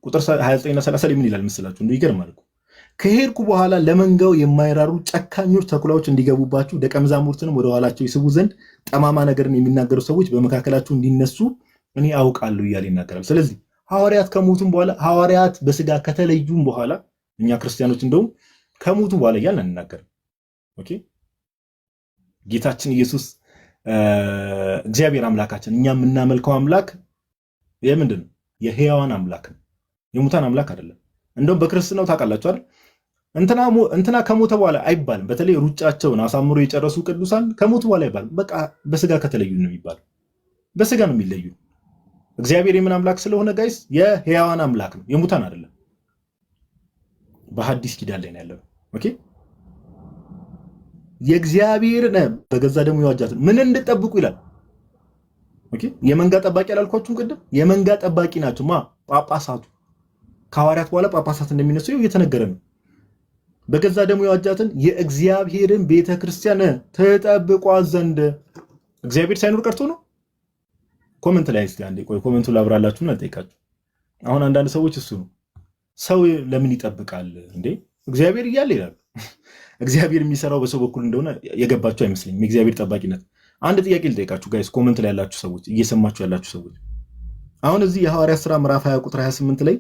ቁጥር 29 እና 30 ላይ ምን ይላል መስላችሁ? እንደው ይገርማል እኮ ከሄድኩ በኋላ ለመንጋው የማይራሩ ጨካኞች ተኩላዎች እንዲገቡባችሁ ደቀ መዛሙርትንም ወደ ኋላቸው ይስቡ ዘንድ ጠማማ ነገርን የሚናገሩ ሰዎች በመካከላችሁ እንዲነሱ እኔ አውቃለሁ እያለ ይናገራል። ስለዚህ ሐዋርያት ከሞቱም በኋላ ሐዋርያት በስጋ ከተለዩም በኋላ እኛ ክርስቲያኖች እንደውም ከሞቱ በኋላ እያልን አንናገርም። ኦኬ ጌታችን ኢየሱስ እግዚአብሔር አምላካችን እኛ የምናመልከው አምላክ የምንድን ነው? የሕያዋን አምላክ ነው፣ የሙታን አምላክ አይደለም። እንደውም በክርስትናው ታውቃላችሁ አይደል? እንትና ከሞተ በኋላ አይባልም። በተለይ ሩጫቸውን አሳምሮ የጨረሱ ቅዱሳን ከሞቱ በኋላ አይባልም። በቃ በስጋ ከተለዩ ነው የሚባለው። በስጋ ነው የሚለዩ። እግዚአብሔር የምን አምላክ ስለሆነ ጋይስ የሕያዋን አምላክ ነው፣ የሙታን አይደለም። በሐዲስ ኪዳን ላይ ነው ያለው። ኦኬ የእግዚአብሔርን በገዛ ደሙ የዋጃትን ምን እንድጠብቁ ይላል። ኦኬ የመንጋ ጠባቂ አላልኳችሁም ቅድም? የመንጋ ጠባቂ ናቸው ማ ጳጳሳቱ። ከሐዋርያት በኋላ ጳጳሳት እንደሚነሱ እየተነገረ ነው። በገዛ ደሙ የዋጃትን የእግዚአብሔርን ቤተክርስቲያን ተጠብቋት ዘንድ እግዚአብሔር ሳይኖር ቀርቶ ነው? ኮሜንት ላይ እስቲ አንዴ ቆይ ኮሜንቱን ላብራላችሁና ልጠይቃችሁ። አሁን አንዳንድ ሰዎች እሱ ነው ሰው ለምን ይጠብቃል እንዴ እግዚአብሔር እያለ ይላሉ። እግዚአብሔር የሚሰራው በሰው በኩል እንደሆነ የገባችሁ አይመስለኝም። የእግዚአብሔር ጠባቂነት አንድ ጥያቄ ልጠይቃችሁ ጋይስ፣ ኮሜንት ላይ ያላችሁ ሰዎች፣ እየሰማችሁ ያላችሁ ሰዎች፣ አሁን እዚህ የሐዋርያት ሥራ ምዕራፍ 20 ቁጥር 28 ላይ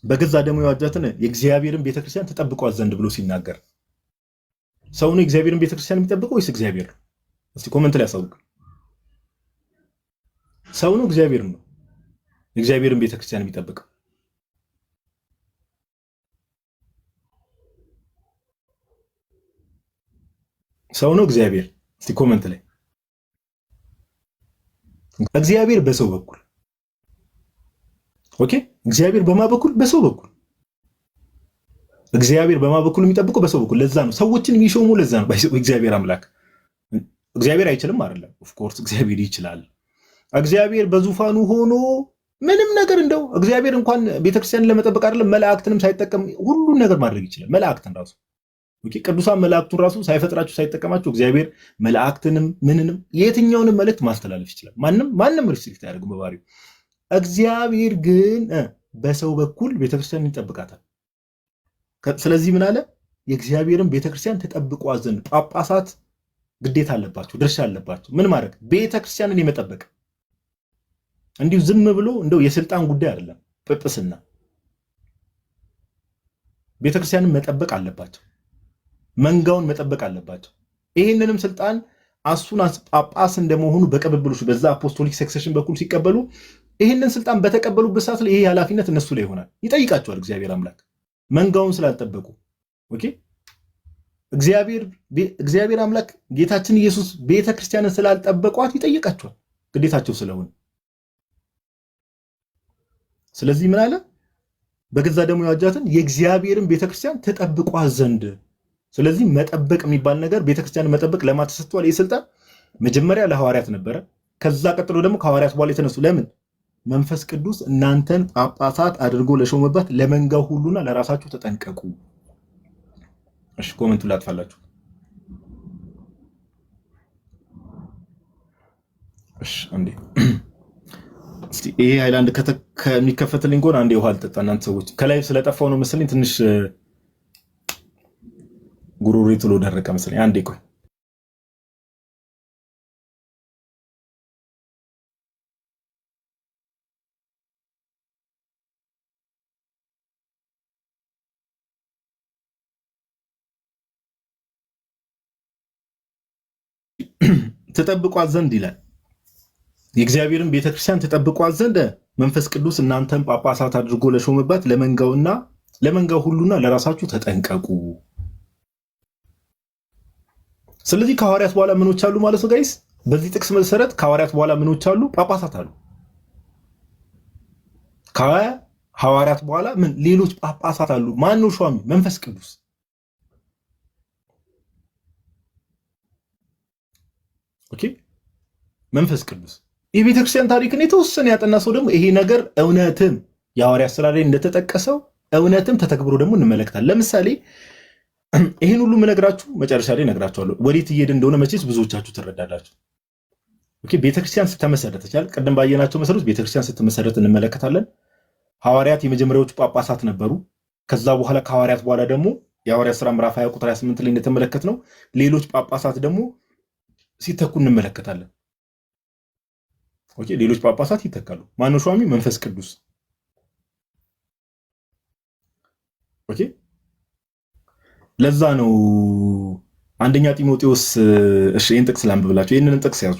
በገዛ ደሙ የዋጃትን የእግዚአብሔርን ቤተክርስቲያን ተጠብቋት ዘንድ ብሎ ሲናገር ሰው ነው የእግዚአብሔርን ቤተክርስቲያን የሚጠብቀው ወይስ እግዚአብሔር ነው? እስቲ ኮሜንት ላይ አሳውቁ። ሰው ነው እግዚአብሔር ነው የእግዚአብሔርን ቤተክርስቲያን የሚጠብቀው? ሰው ነው እግዚአብሔር? እስቲ ኮሜንት ላይ እግዚአብሔር በሰው በኩል ኦኬ እግዚአብሔር በማ በኩል በሰው በኩል እግዚአብሔር በማ በኩል የሚጠብቀው በሰው በኩል። ለዛ ነው ሰዎችን የሚሾሙ። ለዛ ነው እግዚአብሔር አምላክ እግዚአብሔር አይችልም አይደለም። ኦፍ ኮርስ እግዚአብሔር ይችላል። እግዚአብሔር በዙፋኑ ሆኖ ምንም ነገር እንደው እግዚአብሔር እንኳን ቤተክርስቲያንን ለመጠበቅ አይደለም መላእክትንም ሳይጠቀም ሁሉን ነገር ማድረግ ይችላል። መላእክትን ራሱ ኦኬ ቅዱሳን መላእክቱን ራሱ ሳይፈጥራቸው ሳይጠቀማቸው እግዚአብሔር መላእክትንም ምንንም የትኛውንም መልእክት ማስተላለፍ ይችላል። ማንም ሪስትሪክት አያደርግም በባህሪው። እግዚአብሔር ግን በሰው በኩል ቤተክርስቲያንን ይጠብቃታል። ስለዚህ ምን አለ? የእግዚአብሔርን ቤተክርስቲያን ተጠብቋት ዘንድ ጳጳሳት ግዴታ አለባቸው፣ ድርሻ አለባቸው። ምን ማድረግ? ቤተክርስቲያንን የመጠበቅ እንዲሁ ዝም ብሎ እንደው የስልጣን ጉዳይ አይደለም። ጵጵስና ቤተክርስቲያንን መጠበቅ አለባቸው፣ መንጋውን መጠበቅ አለባቸው። ይህንንም ስልጣን አሱናስ ጳጳስ እንደመሆኑ በቅብብሎሹ በዛ አፖስቶሊክ ሰክሴሽን በኩል ሲቀበሉ ይህንን ስልጣን በተቀበሉበት ሰዓት ላይ ይሄ ኃላፊነት እነሱ ላይ ይሆናል። ይጠይቃቸዋል እግዚአብሔር አምላክ መንጋውን ስላልጠበቁ። ኦኬ እግዚአብሔር አምላክ ጌታችን ኢየሱስ ቤተክርስቲያንን ስላልጠበቋት ይጠይቃቸዋል ግዴታቸው ስለሆነ። ስለዚህ ምን አለ? በገዛ ደሙ የዋጃትን የእግዚአብሔርን ቤተክርስቲያን ተጠብቋት ዘንድ። ስለዚህ መጠበቅ የሚባል ነገር ቤተክርስቲያንን መጠበቅ ለማን ተሰጥቷል? ይህ ስልጣን መጀመሪያ ለሐዋርያት ነበረ። ከዛ ቀጥሎ ደግሞ ከሐዋርያት በኋላ የተነሱ ለምን? መንፈስ ቅዱስ እናንተን ጳጳሳት አድርጎ ለሾመበት ለመንጋው ሁሉና ለራሳችሁ ተጠንቀቁ። እሺ ኮሜንቱ ላጥፋላችሁ። እሺ አንዴ እስቲ ይሄ ሃይላንድ ከሚከፈትልኝ ጎን አንዴ ውሃ ልጠጣ። እናንተ ሰዎች ከላይ ስለጠፋው ነው መሰለኝ ትንሽ ጉሮሬ ቶሎ ደረቀ መሰለኝ። አንዴ ቆይ ተጠብቋት ዘንድ ይላል። የእግዚአብሔርን ቤተክርስቲያን ተጠብቋት ዘንድ መንፈስ ቅዱስ እናንተን ጳጳሳት አድርጎ ለሾመባት ለመንጋው ሁሉና ለራሳችሁ ተጠንቀቁ። ስለዚህ ከሐዋርያት በኋላ ምኖች አሉ ማለት ነው ጋይስ? በዚህ ጥቅስ መሰረት ከሐዋርያት በኋላ ምኖች አሉ? ጳጳሳት አሉ። ከሐዋርያት በኋላ ምን ሌሎች ጳጳሳት አሉ። ማን ነው ሿሚ? መንፈስ ቅዱስ። ኦኬ መንፈስ ቅዱስ። የቤተክርስቲያን ታሪክን የተወሰነ ያጠና ሰው ደግሞ ይሄ ነገር እውነትም የሐዋርያት ሥራ ላይ እንደተጠቀሰው እውነትም ተተግብሮ ደግሞ እንመለከታለን። ለምሳሌ ይህን ሁሉ የምነግራችሁ መጨረሻ ላይ እነግራችኋለሁ። ወዴት እየሄድ እንደሆነ መቼስ ብዙዎቻችሁ ትረዳላችሁ። ኦኬ ቤተክርስቲያን ስትመሰረት ይቻል ቅድም ባየናቸው መሰረት ቤተክርስቲያን ስትመሰረት እንመለከታለን። ሐዋርያት የመጀመሪያዎቹ ጳጳሳት ነበሩ። ከዛ በኋላ ከሐዋርያት በኋላ ደግሞ የሐዋርያት ሥራ ምዕራፍ 20 ቁጥር 28 ላይ እንደተመለከትነው ሌሎች ጳጳሳት ደግሞ ሲተኩ እንመለከታለን። ኦኬ፣ ሌሎች ጳጳሳት ይተካሉ። ማነው ሿሚ? መንፈስ ቅዱስ። ኦኬ፣ ለዛ ነው አንደኛ ጢሞቴዎስ ይህን ጥቅስ ላንብብላችሁ። ይህንን ጥቅስ ያዙ።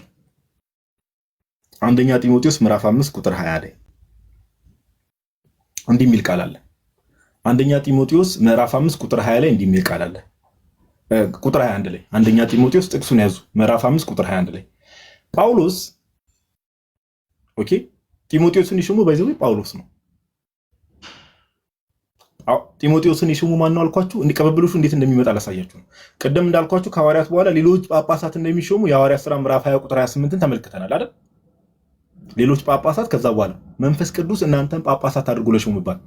አንደኛ ጢሞቴዎስ ምዕራፍ 5 ቁጥር 20 ላይ እንዲህ የሚል ቃል አለ። አንደኛ ጢሞቴዎስ ምዕራፍ 5 ቁጥር 20 ላይ እንዲህ የሚል ቃል አለ። ቁጥር 21 ላይ አንደኛ ጢሞቴዎስ ጥቅሱን ያዙ። ምዕራፍ 5 ቁጥር 21 ላይ ጳውሎስ ኦኬ፣ ጢሞቴዎስን ይሽሙ ባይዘው ጳውሎስ ነው። ጢሞቴዎስን ይሽሙ ማን ነው አልኳችሁ? እንዲቀበብሉሽ እንዴት እንደሚመጣ ላሳያችሁ ነው። ቀደም እንዳልኳችሁ ከሐዋርያት በኋላ ሌሎች ጳጳሳት እንደሚሾሙ የሐዋርያት ሥራ ምዕራፍ 20 ቁጥር 28ን ተመልክተናል አይደል? ሌሎች ጳጳሳት ከዛ በኋላ መንፈስ ቅዱስ እናንተን ጳጳሳት አድርጎ ለሾሙባት።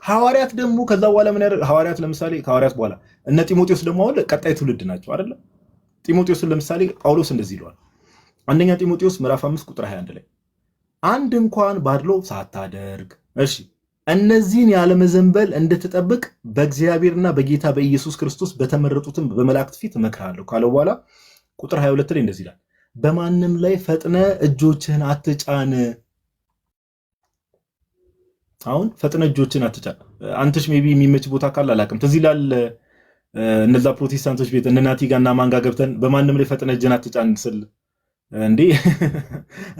ሐዋርያት ደግሞ ከዛ በኋላ ምን ያደርግ? ሐዋርያት ለምሳሌ ከሐዋርያት በኋላ እነ ጢሞቴዎስ ደግሞ አሁን ቀጣይ ትውልድ ናቸው አይደል? ጢሞቴዎስን ለምሳሌ ጳውሎስ እንደዚህ ይለዋል። አንደኛ ጢሞቴዎስ ምዕራፍ 5 ቁጥር 21 ላይ አንድ እንኳን ባድሎ ሳታደርግ እሺ እነዚህን ያለመዘንበል እንድትጠብቅ በእግዚአብሔርና በጌታ በኢየሱስ ክርስቶስ በተመረጡትም በመላእክት ፊት እመክርሃለሁ ካለው በኋላ ቁጥር 22 ላይ እንደዚህ ይላል፣ በማንም ላይ ፈጥነ እጆችህን አትጫን። አሁን ፈጥነ እጆችህን አትጫን። አንተሽ ሜቢ የሚመች ቦታ ካለ አላውቅም። ትዝ ይላል እነዛ ፕሮቴስታንቶች ቤት እነ ናቲ ጋር እና ማን ጋር ገብተን በማንም ላይ ፈጥነ እጅህን አትጫን ስል እንዴ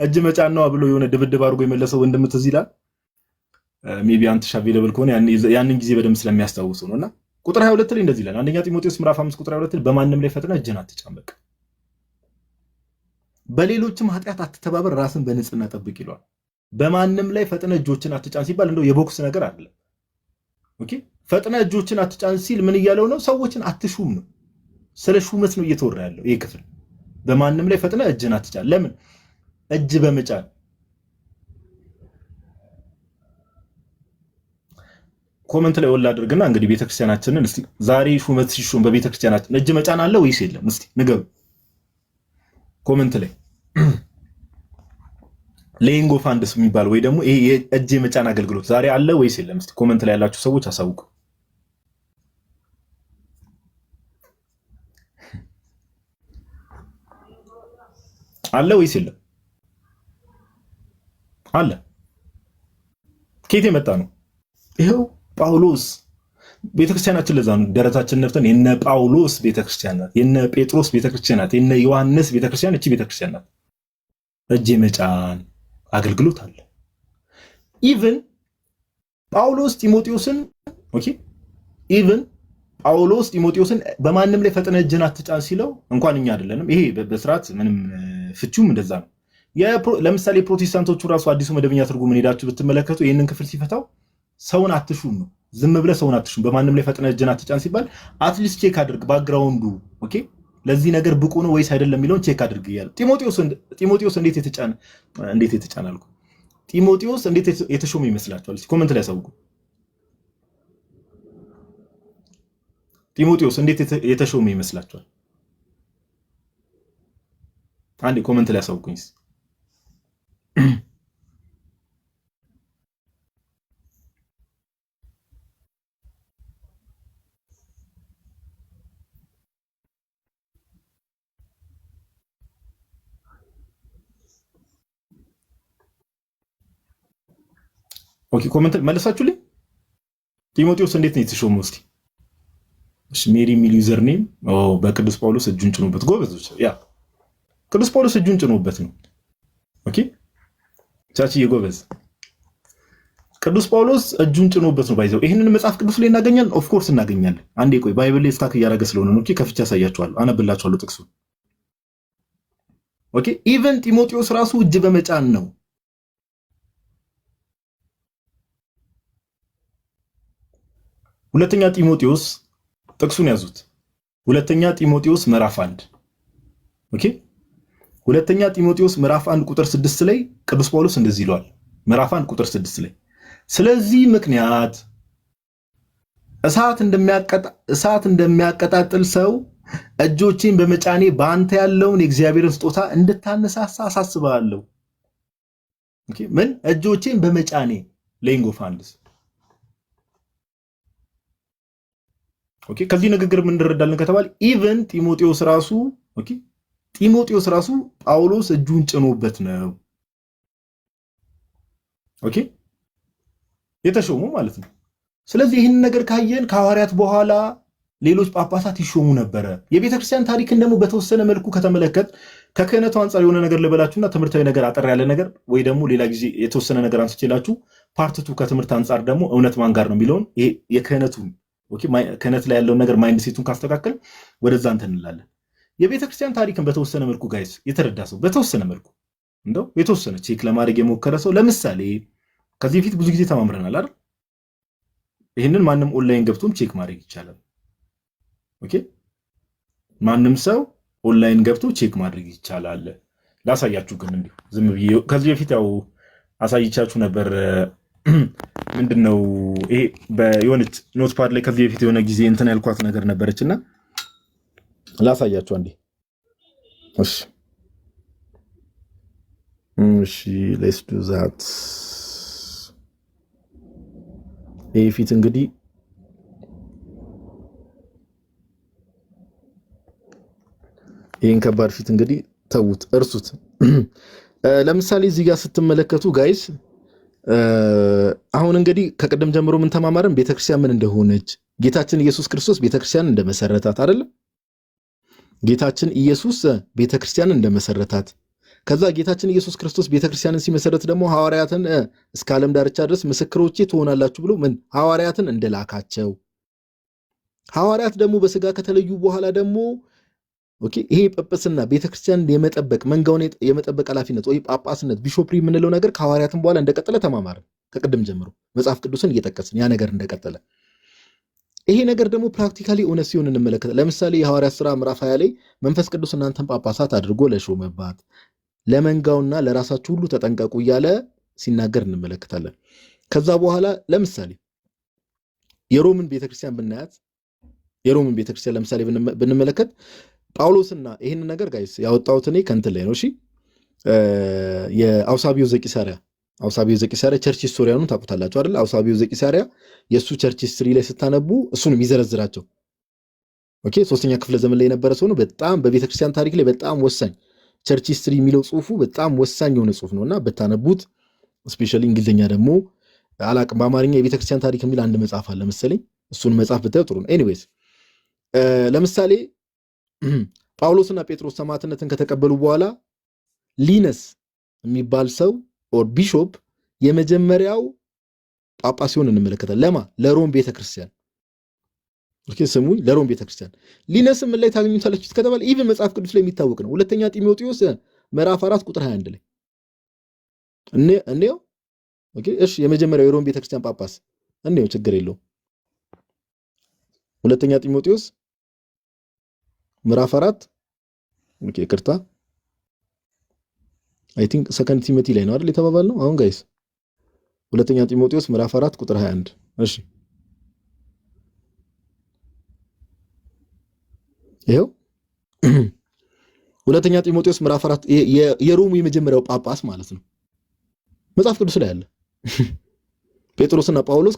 እጅ መጫን ነው ብሎ የሆነ ድብድብ አድርጎ የመለሰው ወንድም ትዝ ይላል። ሜቢ አንተሽ አቬለብል ከሆነ ያንን ጊዜ በደንብ ስለሚያስታውሱ ነውና ቁጥር 22 ላይ እንደዚህ ይላል። አንደኛ ጢሞቴዎስ ምዕራፍ 5 ቁጥር 22 በማንም ላይ ፈጥነ እጅህን አትጫን፣ በቃ በሌሎችም ኃጢአት አትተባበር፣ ራስን በንጽህና ጠብቅ ይለዋል። በማንም ላይ ፈጥነ እጆችን አትጫን ሲባል እንደው የቦክስ ነገር አይደለም። ኦኬ፣ ፈጥነ እጆችን አትጫን ሲል ምን እያለው ነው? ሰዎችን አትሹም ነው። ስለ ሹመት ነው እየተወራ ያለው ይሄ ክፍል። በማንም ላይ ፈጥነ እጅን አትጫን። ለምን? እጅ በመጫን ኮመንት ላይ ወላ አድርግና እንግዲህ ቤተክርስቲያናችንን እስቲ ዛሬ ሹመት ሲሾም በቤተክርስቲያናችን እጅ መጫን አለ ወይስ የለም? እስቲ ንገሩ ኮመንት ላይ። ሌይንግ ኦፍ ሃንድስ የሚባል ወይ ደግሞ ይሄ የእጅ መጫን አገልግሎት ዛሬ አለ ወይስ የለም? እስቲ ኮመንት ላይ ያላችሁ ሰዎች አሳውቁ። አለ ወይስ የለም? አለ። ከየት የመጣ ነው? ይሄው ጳውሎስ ቤተክርስቲያናችን። ለዛ ነው ደረታችን ነፍተን የነ ጳውሎስ ቤተክርስቲያን ናት፣ የነ ጴጥሮስ ቤተክርስቲያን ናት፣ የነ ዮሐንስ ቤተክርስቲያን እቺ ቤተክርስቲያን ናት። እጅ መጫን አገልግሎት አለ። ኢቭን ጳውሎስ ጢሞቴዎስን ኢቭን ጳውሎስ ጢሞቴዎስን በማንም ላይ ፈጥነ እጅን አትጫን ሲለው እንኳን እኛ አይደለንም። ይሄ በስርዓት ምንም ፍቹም እንደዛ ነው። ለምሳሌ ፕሮቴስታንቶቹ ራሱ አዲሱ መደበኛ ትርጉም ሄዳችሁ ብትመለከቱ ይህንን ክፍል ሲፈታው ሰውን አትሹም ነው። ዝም ብለህ ሰውን አትሹም። በማንም ላይ ፈጥነ እጅን አትጫን ሲባል አትሊስት ቼክ አድርግ ባክግራውንዱ። ኦኬ፣ ለዚህ ነገር ብቁ ነው ወይስ አይደለም የሚለውን ቼክ አድርግ እያለ ጢሞቴዎስ እንዴት የተጫነ አልኩ። ጢሞቴዎስ እንዴት የተሾመ ይመስላችኋል? ኮመንት ላይ ያሳውቁ። ጢሞቴዎስ እንዴት የተሾመ ይመስላችኋል? አንዴ ኮመንት ላይ ያሳውቁኝ። ኦኬ፣ ኮመንት መልሳችሁልኝ። ጢሞቴዎስ እንዴት ነው የተሾመው? እስቲ እሺ፣ ሜሪ የሚል ዩዘር ኔም በቅዱስ ጳውሎስ እጁን ጭኖበት። ጎበዞች፣ ያ ቅዱስ ጳውሎስ እጁን ጭኖበት ነው። ኦኬ፣ ቻቺዬ ጎበዝ። ቅዱስ ጳውሎስ እጁን ጭኖበት ነው ባይዘው። ይሄንን መጽሐፍ ቅዱስ ላይ እናገኛለን። ኦፍ ኮርስ እናገኛለን። አንዴ ቆይ፣ ባይብል ላይ ስታክ እያደረገ ስለሆነ ነው። ኦኬ፣ ከፍቼ ያሳያችኋለሁ፣ አነብላችኋለሁ ጥቅሱ። ኦኬ፣ ኢቨን ጢሞቴዎስ ራሱ እጅ በመጫን ነው። ሁለተኛ ጢሞቴዎስ ጥቅሱን ያዙት። ሁለተኛ ጢሞቴዎስ ምዕራፍ 1 ኦኬ፣ ሁለተኛ ጢሞቴዎስ ምዕራፍ 1 ቁጥር 6 ላይ ቅዱስ ጳውሎስ እንደዚህ ይለዋል። ምዕራፍ 1 ቁጥር 6 ላይ ስለዚህ ምክንያት እሳት እንደሚያቀጣጥል ሰው እጆቼን በመጫኔ በአንተ ያለውን የእግዚአብሔርን ስጦታ እንድታነሳሳ አሳስብሃለሁ። ኦኬ፣ ምን እጆቼን በመጫኔ ሌይንግ ኦፍ ሃንድስ ኦኬ ከዚህ ንግግር ምን እንረዳለን ከተባለ ኢቨን ጢሞቴዎስ ራሱ ጳውሎስ እጁን ጭኖበት ነው ኦኬ የተሾሙ ማለት ነው። ስለዚህ ይህን ነገር ካየን ከሐዋርያት በኋላ ሌሎች ጳጳሳት ይሾሙ ነበረ። የቤተክርስቲያን ታሪክን ደግሞ በተወሰነ መልኩ ከተመለከት ከክህነቱ አንጻር የሆነ ነገር ልበላችሁና ትምህርታዊ ነገር አጠር ያለ ነገር ወይ ደግሞ ሌላ ጊዜ የተወሰነ ነገር አንስቼላችሁ ፓርትቱ ከትምህርት አንጻር ደግሞ እውነት ማን ጋር ነው የሚለውን ይሄ የክህነቱን ክህነት ላይ ያለውን ነገር ማይንድ ሴቱን ካስተካከል ወደዛ እንትን እንላለን። የቤተክርስቲያን ታሪክን በተወሰነ መልኩ ጋይስ የተረዳ ሰው በተወሰነ መልኩ እንደው የተወሰነ ቼክ ለማድረግ የሞከረ ሰው ለምሳሌ ከዚህ በፊት ብዙ ጊዜ ተማምረናል አይደል? ይህንን ማንም ኦንላይን ገብቶም ቼክ ማድረግ ይቻላል። ኦኬ ማንም ሰው ኦንላይን ገብቶ ቼክ ማድረግ ይቻላል። ላሳያችሁ ግን እንዲሁ ዝም ብዬ ከዚህ በፊት ያው አሳይቻችሁ ነበር። ምንድነው ይሄ በዮኒት ኖትፓድ ላይ ከዚህ በፊት የሆነ ጊዜ እንትን ያልኳት ነገር ነበረችና ላሳያችሁ አንዴ። እሺ ሌትስ ዱ ዛት። ይሄ ፊት እንግዲህ ይሄን ከባድ ፊት እንግዲህ ተውት፣ እርሱት። ለምሳሌ እዚህ ጋር ስትመለከቱ ጋይስ አሁን እንግዲህ ከቀደም ጀምሮ ምን ተማማረን? ቤተክርስቲያን ምን እንደሆነች ጌታችን ኢየሱስ ክርስቶስ ቤተክርስቲያን እንደመሰረታት አይደል? ጌታችን ኢየሱስ ቤተክርስቲያን እንደመሰረታት ከዛ ጌታችን ኢየሱስ ክርስቶስ ቤተክርስቲያንን ሲመሰረት ደግሞ ሐዋርያትን እስከ ዓለም ዳርቻ ድረስ ምስክሮቼ ትሆናላችሁ ብሎ ምን ሐዋርያትን እንደላካቸው ሐዋርያት ደግሞ በስጋ ከተለዩ በኋላ ደግሞ ኦኬ ይሄ ጵጵስና ቤተክርስቲያን የመጠበቅ መንጋውን የመጠበቅ ኃላፊነት ወይ ጳጳስነት ቢሾፕሪ የምንለው ነገር ከሐዋርያትም በኋላ እንደቀጠለ ተማማረ። ከቅድም ጀምሮ መጽሐፍ ቅዱስን እየጠቀስን ያ ነገር እንደቀጠለ ይሄ ነገር ደግሞ ፕራክቲካሊ እውነት ሲሆን እንመለከታለን። ለምሳሌ የሐዋርያት ሥራ ምዕራፍ 20 ላይ መንፈስ ቅዱስ እናንተን ጳጳሳት አድርጎ ለሾመባት ለመንጋውና ለራሳችሁ ሁሉ ተጠንቀቁ እያለ ሲናገር እንመለከታለን። ከዛ በኋላ ለምሳሌ የሮምን ቤተክርስቲያን ብናያት የሮምን ቤተክርስቲያን ለምሳሌ ብንመለከት ጳውሎስና ይሄን ነገር ጋይስ ያወጣሁት እኔ ከንት ላይ ነው። እሺ የአውሳቢዮ ዘቂሳሪያ ቸርች ሂስቶሪያኑን ታውቁታላችሁ አይደል? አውሳቢዮ ዘቂሳሪያ የሱ ቸርች ሂስትሪ ላይ ስታነቡ እሱንም ይዘረዝራቸው። ኦኬ 3ኛ ክፍለ ዘመን ላይ የነበረ ሰው ነው። በጣም በቤተክርስቲያን ታሪክ ላይ በጣም ወሳኝ ቸርች ሂስትሪ የሚለው ጽሁፉ በጣም ወሳኝ የሆነ ጽሁፍ ነውና በታነቡት ስፔሻሊ እንግሊዝኛ ደግሞ አላቅም በአማርኛ የቤተክርስቲያን ታሪክ የሚል አንድ መጽሐፍ አለ መሰለኝ። እሱን መጽሐፍ ብታዩ ጥሩ ነው። ኤኒዌይስ ለምሳሌ ጳውሎስና ጴጥሮስ ሰማዕትነትን ከተቀበሉ በኋላ ሊነስ የሚባል ሰው ኦር ቢሾፕ የመጀመሪያው ጳጳስ ሲሆን እንመለከታለን። ለማ ለሮም ቤተክርስቲያን ኦኬ ስሙኝ፣ ለሮም ቤተክርስቲያን ሊነስም ምን ላይ ታገኙታላችሁ ከተባለ ኢቭን መጽሐፍ ቅዱስ ላይ የሚታወቅ ነው። ሁለተኛ ጢሞቴዎስ ምዕራፍ 4 ቁጥር 21 ላይ እንዴው ኦኬ እሺ የመጀመሪያው የሮም ቤተክርስቲያን ጳጳስ እንዴው ችግር የለው። ሁለተኛ ጢሞቴዎስ ምዕራፍ 4 ኦኬ ይቅርታ አይ ቲንክ ሰከንድ ቲሞቲ ላይ ነው አይደል የተባባልነው አሁን ጋይስ። ሁለተኛ ጢሞቴዎስ ምዕራፍ 4 ቁጥር 21 እሺ ይሄው ሁለተኛ ጢሞቴዎስ ምዕራፍ 4 የሮሙ የመጀመሪያው ጳጳስ ማለት ነው መጽሐፍ ቅዱስ ላይ አለ። ጴጥሮስና ጳውሎስ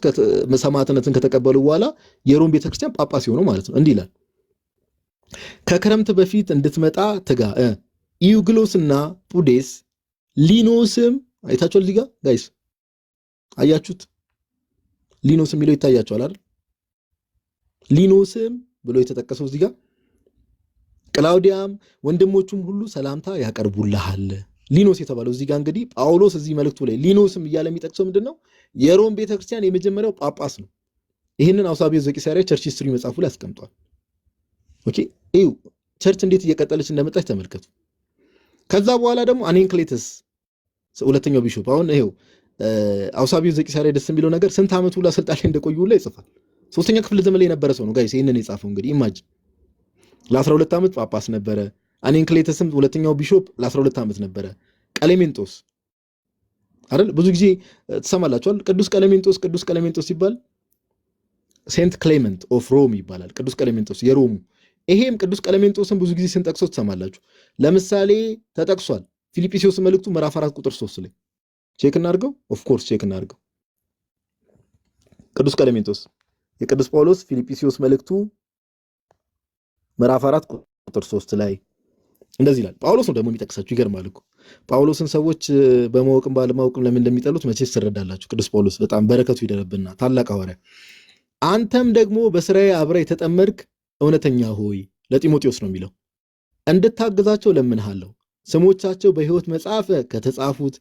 ሰማዕትነትን ከተቀበሉ በኋላ የሮም ቤተክርስቲያን ጳጳስ ሆነው ማለት ነው። እንዲህ ይላል ከክረምት በፊት እንድትመጣ ትጋ። ኢዩግሎስና ፑዴስ ሊኖስም አይታችኋል እዚህ ጋር ጋይስ አያችሁት? ሊኖስ የሚለው ይታያችኋል አይደል? ሊኖስም ብሎ የተጠቀሰው እዚህ ጋር ቅላውዲያም ወንድሞቹም ሁሉ ሰላምታ ያቀርቡልሃል። ሊኖስ የተባለው እዚህ ጋር እንግዲህ ጳውሎስ እዚህ መልእክቱ ላይ ሊኖስም እያለ የሚጠቅሰው ምንድነው? የሮም ቤተክርስቲያን የመጀመሪያው ጳጳስ ነው። ይህንን አውሳቢዮ ዘቂሳሪያ ቸርች ሂስትሪ መጽሐፉ ላይ አስቀምጧል። ኦኬ ይው ቸርች እንዴት እየቀጠለች እንደመጣች ተመልከቱ። ከዛ በኋላ ደግሞ አኔንክሌተስ ሁለተኛው ቢሾፕ አሁን ይሄው አውሳቢዮ ዘቂሳሪያ ደስ የሚለው ነገር ስንት ዓመት ሁላ ስልጣን ላይ እንደቆዩ ሁላ ይጽፋል። 3ኛ ክፍለ ዘመን ላይ የነበረ ሰው ነው ጋይስ ይሄንን የጻፈው። እንግዲህ ኢማጂን ለ12 ዓመት ጳጳስ ነበረ። አኔንክሌተስም ሁለተኛው ቢሾፕ ለ12 ዓመት ነበረ። ቀሌሜንጦስ አይደል ብዙ ጊዜ ተሰማላችኋል። ቅዱስ ቀሌሜንጦስ ሲባል ሴንት ክሌመንት ኦፍ ሮም ይባላል። ቅዱስ ቀሌሜንጦስ የሮሙ ይሄም ቅዱስ ቀሌሜንጦስን ብዙ ጊዜ ስንጠቅሰው ተሰማላችሁ። ለምሳሌ ተጠቅሷል ፊልጵስዩስ መልእክቱ ምዕራፍ 4 ቁጥር 3 ላይ ቼክ እናድርገው። ኦፍ ኮርስ ቼክ እናድርገው። ቅዱስ ቀሌሜንጦስ የቅዱስ ጳውሎስ ፊልጵስዩስ መልእክቱ ምዕራፍ 4 ቁጥር 3 ላይ እንደዚህ ይላል። ጳውሎስ ነው ደግሞ የሚጠቅሳችሁ። ይገርማል እኮ ጳውሎስን ሰዎች በማወቅም ባለማወቅም ለምን እንደሚጠሉት መቼስ ትረዳላችሁ። ቅዱስ ጳውሎስ በጣም በረከቱ ይደረብና ታላቅ ሐዋርያ፣ አንተም ደግሞ በስራዬ አብረህ የተጠመድክ እውነተኛ ሆይ ለጢሞቴዎስ ነው የሚለው እንድታግዛቸው ለምንሃለሁ። ስሞቻቸው በሕይወት መጽሐፍ ከተጻፉት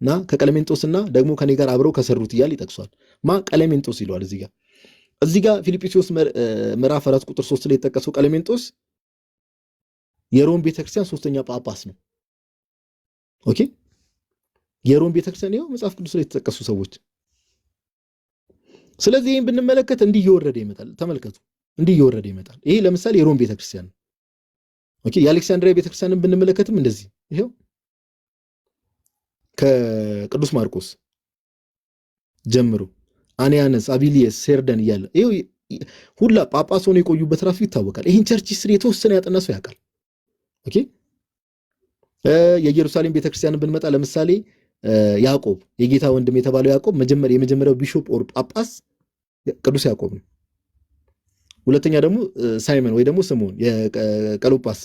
ከቀለሜንጦስና ደግሞ ከኔ ጋር አብረው ከሰሩት እያል ይጠቅሷል። ቀለሜንጦስ ይለዋል እዚህ ጋር ፊልጵስዩስ ምዕራፍ 4 ቁጥር 3 ላይ የተጠቀሰው ቀለሜንጦስ የሮም ቤተክርስቲያን ሶስተኛ ጳጳስ ነው። ኦኬ የሮም ቤተክርስቲያን ይኸው መጽሐፍ ቅዱስ ላይ የተጠቀሱ ሰዎች። ስለዚህ ይህን ብንመለከት እንዲህ እየወረደ ይመጣል። ተመልከቱ፣ እንዲህ እየወረደ ይመጣል። ይሄ ለምሳሌ የሮም ቤተክርስቲያን ነው። ኦኬ የአሌክሳንድሪያ ቤተክርስቲያንን ብንመለከትም እንደዚህ ይሄው ከቅዱስ ማርቆስ ጀምሮ አኒያነስ፣ አቢሊየስ፣ ሴርደን እያለ ይሄው ሁላ ጳጳስ ሆነው የቆዩበት ራሱ ይታወቃል። ይህን ቸርች ሂስትሪ የተወሰነ ያጠና ሰው ያውቃል። ኦኬ የኢየሩሳሌም ቤተክርስቲያንን ብንመጣ ለምሳሌ ያዕቆብ የጌታ ወንድም የተባለው ያዕቆብ የመጀመሪያው ቢሾፕ ኦር ጳጳስ ቅዱስ ያዕቆብ ነው። ሁለተኛ ደግሞ ሳይመን ወይ ደግሞ ስምዖን የቀሎጳስ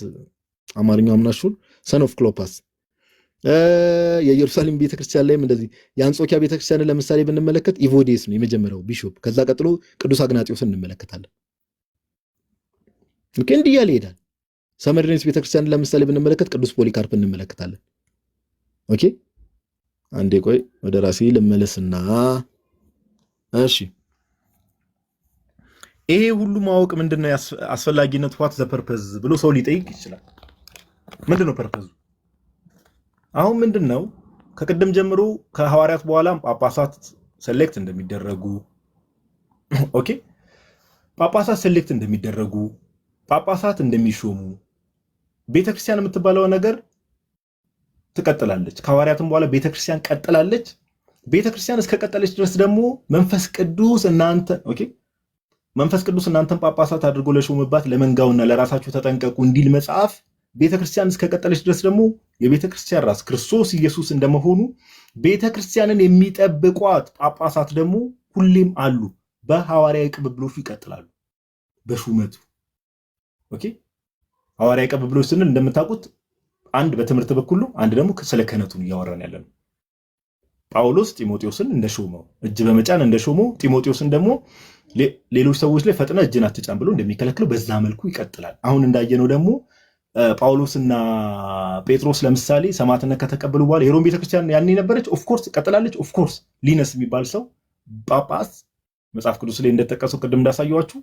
አማርኛው ምናሹን ሰን ኦፍ ክሎፓስ። የኢየሩሳሌም ቤተክርስቲያን ላይም እንደዚህ የአንጾኪያ ቤተክርስቲያንን ለምሳሌ ብንመለከት ኢቮዴስ ነው የመጀመሪያው ቢሾፕ። ከዛ ቀጥሎ ቅዱስ አግናጢዮስን እንመለከታለን። እንዲህ ያለ ይሄዳል። ሰመርኔስ ቤተክርስቲያንን ለምሳሌ ብንመለከት ቅዱስ ፖሊካርፕ እንመለከታለን። ኦኬ አንዴ ቆይ ወደ ራሴ ልመለስና እሺ ይሄ ሁሉ ማወቅ ምንድነው አስፈላጊነት? ዋት ዘ ፐርፐዝ ብሎ ሰው ሊጠይቅ ይችላል። ምንድነው ፐርፐዙ? አሁን ምንድነው ከቅድም ጀምሮ ከሐዋርያት በኋላም ጳጳሳት ሴሌክት እንደሚደረጉ ኦኬ ጳጳሳት ሴሌክት እንደሚደረጉ ጳጳሳት እንደሚሾሙ ቤተክርስቲያን የምትባለው ነገር ትቀጥላለች። ከሐዋርያትም በኋላ ቤተክርስቲያን ቀጥላለች። ቤተክርስቲያን እስከቀጠለች ድረስ ደግሞ መንፈስ ቅዱስ እናንተን ጳጳሳት አድርጎ ለሾመባት ለመንጋውና ለራሳችሁ ተጠንቀቁ እንዲል መጽሐፍ ቤተክርስቲያን እስከቀጠለች ድረስ ደግሞ የቤተክርስቲያን ራስ ክርስቶስ ኢየሱስ እንደመሆኑ ቤተክርስቲያንን የሚጠብቋት ጳጳሳት ደግሞ ሁሌም አሉ። በሐዋርያዊ ቅብብሎሹ ይቀጥላሉ በሹመቱ። ኦኬ ሐዋርያዊ ቅብብሎሽ ስንል እንደምታውቁት አንድ በትምህርት በኩል ነው፣ አንድ ደግሞ ስለ ክህነቱን እያወራን ያለነው። ጳውሎስ ጢሞቴዎስን እንደሾመው እጅ በመጫን እንደሾመው ጢሞቴዎስን ደግሞ ሌሎች ሰዎች ላይ ፈጥነ እጅን አትጫን ብሎ እንደሚከለክለው በዛ መልኩ ይቀጥላል። አሁን እንዳየነው ደግሞ ጳውሎስና ጴጥሮስ ለምሳሌ ሰማዕትነት ከተቀበሉ በኋላ የሮም ቤተክርስቲያን ያኔ ነበረች፣ ኦፍኮርስ ቀጥላለች። ኦፍኮርስ ሊነስ የሚባል ሰው ጳጳስ መጽሐፍ ቅዱስ ላይ እንደተጠቀሰው ቅድም እንዳሳየዋችሁ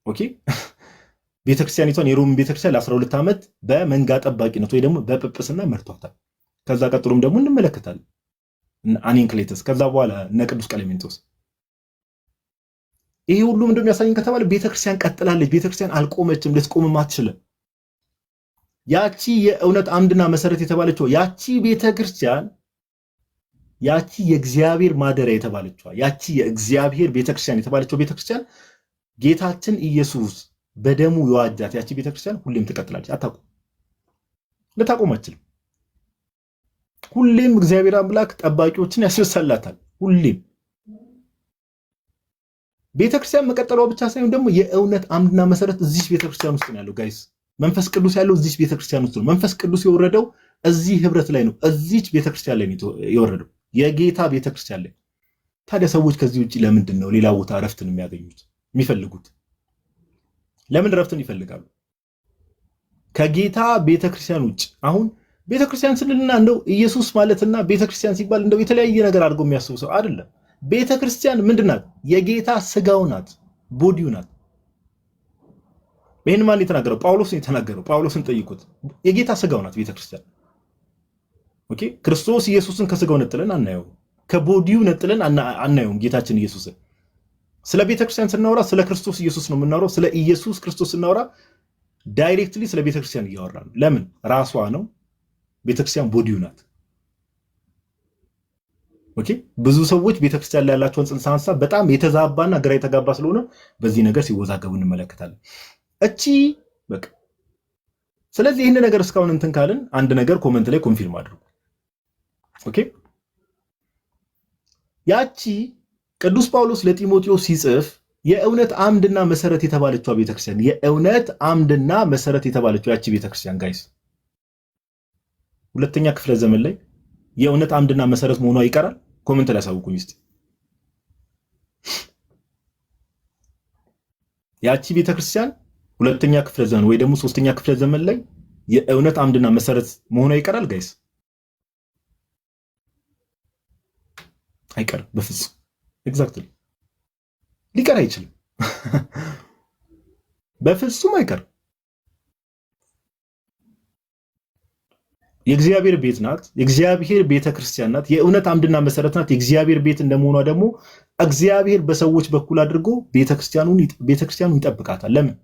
ኦኬ ቤተክርስቲያኒቷን የሮም ቤተክርስቲያን ለ12 ዓመት በመንጋ ጠባቂነት ወይ ደግሞ በጵጵስና መርቷታል። ከዛ ቀጥሎም ደግሞ እንመለከታለን አኒንክሌተስ፣ ከዛ በኋላ እነ ቅዱስ ቀሌሜንጦስ። ይሄ ሁሉ ምንድነው የሚያሳየን ከተባለ ቤተክርስቲያን ቀጥላለች። ቤተክርስቲያን አልቆመችም፣ ልትቆምም አትችልም። ያቺ የእውነት አምድና መሰረት የተባለችው ያቺ ቤተክርስቲያን ያቺ የእግዚአብሔር ማደሪያ የተባለችው ያቺ የእግዚአብሔር ቤተክርስቲያን የተባለችው ቤተክርስቲያን ጌታችን ኢየሱስ በደሙ የዋጃት ያቺ ቤተክርስቲያን ሁሌም ትቀጥላለች። ልታቆም አትችልም። ሁሌም እግዚአብሔር አምላክ ጠባቂዎችን ያስነሳላታል። ሁሌም ቤተክርስቲያን መቀጠሏ ብቻ ሳይሆን ደግሞ የእውነት አምድና መሰረት እዚህ ቤተክርስቲያን ውስጥ ነው ያለው። ጋይስ መንፈስ ቅዱስ ያለው እዚህ ቤተክርስቲያን ውስጥ ነው። መንፈስ ቅዱስ የወረደው እዚህ ህብረት ላይ ነው። እዚህ ቤተክርስቲያን ላይ ነው የወረደው፣ የጌታ ቤተክርስቲያን ላይ። ታዲያ ሰዎች ከዚህ ውጪ ለምንድን ነው ሌላ ቦታ እረፍትን የሚያገኙት የሚፈልጉት? ለምን እረፍትን ይፈልጋሉ? ከጌታ ቤተክርስቲያን ውጭ። አሁን ቤተክርስቲያን ስንልና እንደው ኢየሱስ ማለትና ቤተክርስቲያን ሲባል እንደው የተለያየ ነገር አድርጎ የሚያስቡ ሰው አይደለም። ቤተክርስቲያን ምንድናት? የጌታ ስጋው ናት፣ ቦዲው ናት። ይህን ማን የተናገረው? ጳውሎስ ነው የተናገረው። ጳውሎስን ጠይቁት። የጌታ ስጋው ናት ቤተክርስቲያን። ኦኬ ክርስቶስ ኢየሱስን ከስጋው ነጥለን አናየውም፣ ከቦዲው ነጥለን አናየውም ጌታችን ኢየሱስን። ስለ ቤተክርስቲያን ስናወራ ስለ ክርስቶስ ኢየሱስ ነው የምናወራው። ስለ ኢየሱስ ክርስቶስ ስናወራ ዳይሬክትሊ ስለ ቤተክርስቲያን እያወራ ነው። ለምን? ራሷ ነው ቤተክርስቲያን፣ ቦዲው ናት። ኦኬ ብዙ ሰዎች ቤተክርስቲያን ላይ ያላቸውን ጽንሰ ሐሳብ በጣም የተዛባና ግራ የተጋባ ስለሆነ በዚህ ነገር ሲወዛገቡ እንመለከታለን። እቺ በቃ ስለዚህ ይህን ነገር እስካሁን እንትን ካልን አንድ ነገር ኮመንት ላይ ኮንፊርም አድርጉ። ኦኬ ያቺ ቅዱስ ጳውሎስ ለጢሞቴዎስ ሲጽፍ የእውነት አምድና መሰረት የተባለችው ቤተክርስቲያን የእውነት አምድና መሰረት የተባለችው ያቺ ቤተክርስቲያን ጋይስ ሁለተኛ ክፍለ ዘመን ላይ የእውነት አምድና መሰረት መሆኗ ይቀራል? ኮሜንት ላይ አሳውቁኝ እስቲ። ያቺ ቤተክርስቲያን ሁለተኛ ክፍለ ዘመን ወይ ደግሞ ሶስተኛ ክፍለ ዘመን ላይ የእውነት አምድና መሰረት መሆኗ ይቀራል ጋይስ? አይቀርም በፍጹም። ኤግዛክትሊ ሊቀር አይችልም። በፍጹም አይቀርም። የእግዚአብሔር ቤት ናት። የእግዚአብሔር ቤተክርስቲያን ናት። የእውነት አምድና መሰረት ናት። የእግዚአብሔር ቤት እንደመሆኗ ደግሞ እግዚአብሔር በሰዎች በኩል አድርጎ ቤተክርስቲያኑን ይጠብቃታል። ለምን?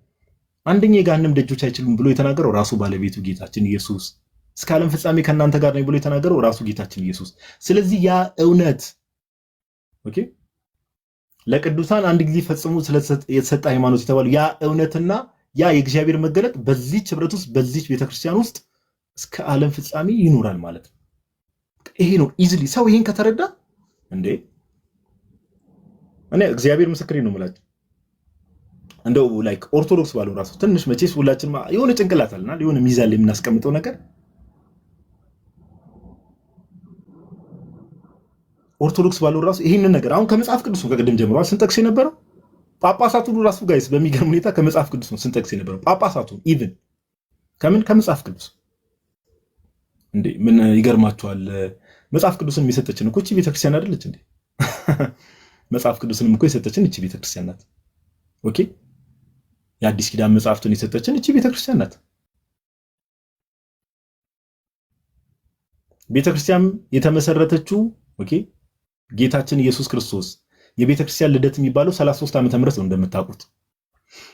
አንደኛ የገሃነም ደጆች አይችሉም ብሎ የተናገረው ራሱ ባለቤቱ ጌታችን ኢየሱስ፣ እስከ ዓለም ፍጻሜ ከእናንተ ጋር ነኝ ብሎ የተናገረው ራሱ ጌታችን ኢየሱስ። ስለዚህ ያ እውነት ኦኬ ለቅዱሳን አንድ ጊዜ ፈጽሞ የተሰጠ ሃይማኖት የተባለው ያ እውነትና ያ የእግዚአብሔር መገለጥ በዚህች ህብረት ውስጥ በዚህች ቤተክርስቲያን ውስጥ እስከ ዓለም ፍጻሜ ይኖራል ማለት ነው። ይሄ ነው ኢዚሊ ሰው ይሄን ከተረዳ እንዴ እኔ እግዚአብሔር ምስክሬ ነው የምላችሁ። እንደው ላይክ ኦርቶዶክስ ባለው ራሱ ትንሽ መቼስ ሁላችንም የሆነ ጭንቅላት አለና የሆነ ሚዛን ላይ የምናስቀምጠው ነገር ኦርቶዶክስ ባለው ራሱ ይሄንን ነገር አሁን ከመጽሐፍ ቅዱስ ነው ከቅድም ጀምሮ ስንጠቅስ የነበረው ጳጳሳቱ ራሱ ጋይስ በሚገርም ሁኔታ ከመጽሐፍ ቅዱስ ነው ስንጠቅስ የነበረው ጳጳሳቱ ኢቭን ከመጽሐፍ ቅዱስ እንዴ ምን ይገርማችኋል? መጽሐፍ ቅዱስን የሰጠችን እኮ እቺ ቤተክርስቲያን አይደለች እንዴ? መጽሐፍ ቅዱስንም እኮ የሰጠችን እቺ ቤተክርስቲያን ናት። ኦኬ የአዲስ ኪዳን መጽሐፍትን የሰጠችን እቺ ቤተክርስቲያን ናት። ቤተክርስቲያን የተመሰረተችው ኦኬ ጌታችን ኢየሱስ ክርስቶስ የቤተክርስቲያን ልደት የሚባለው 33 ዓመተ ምህረት ነው እንደምታውቁት።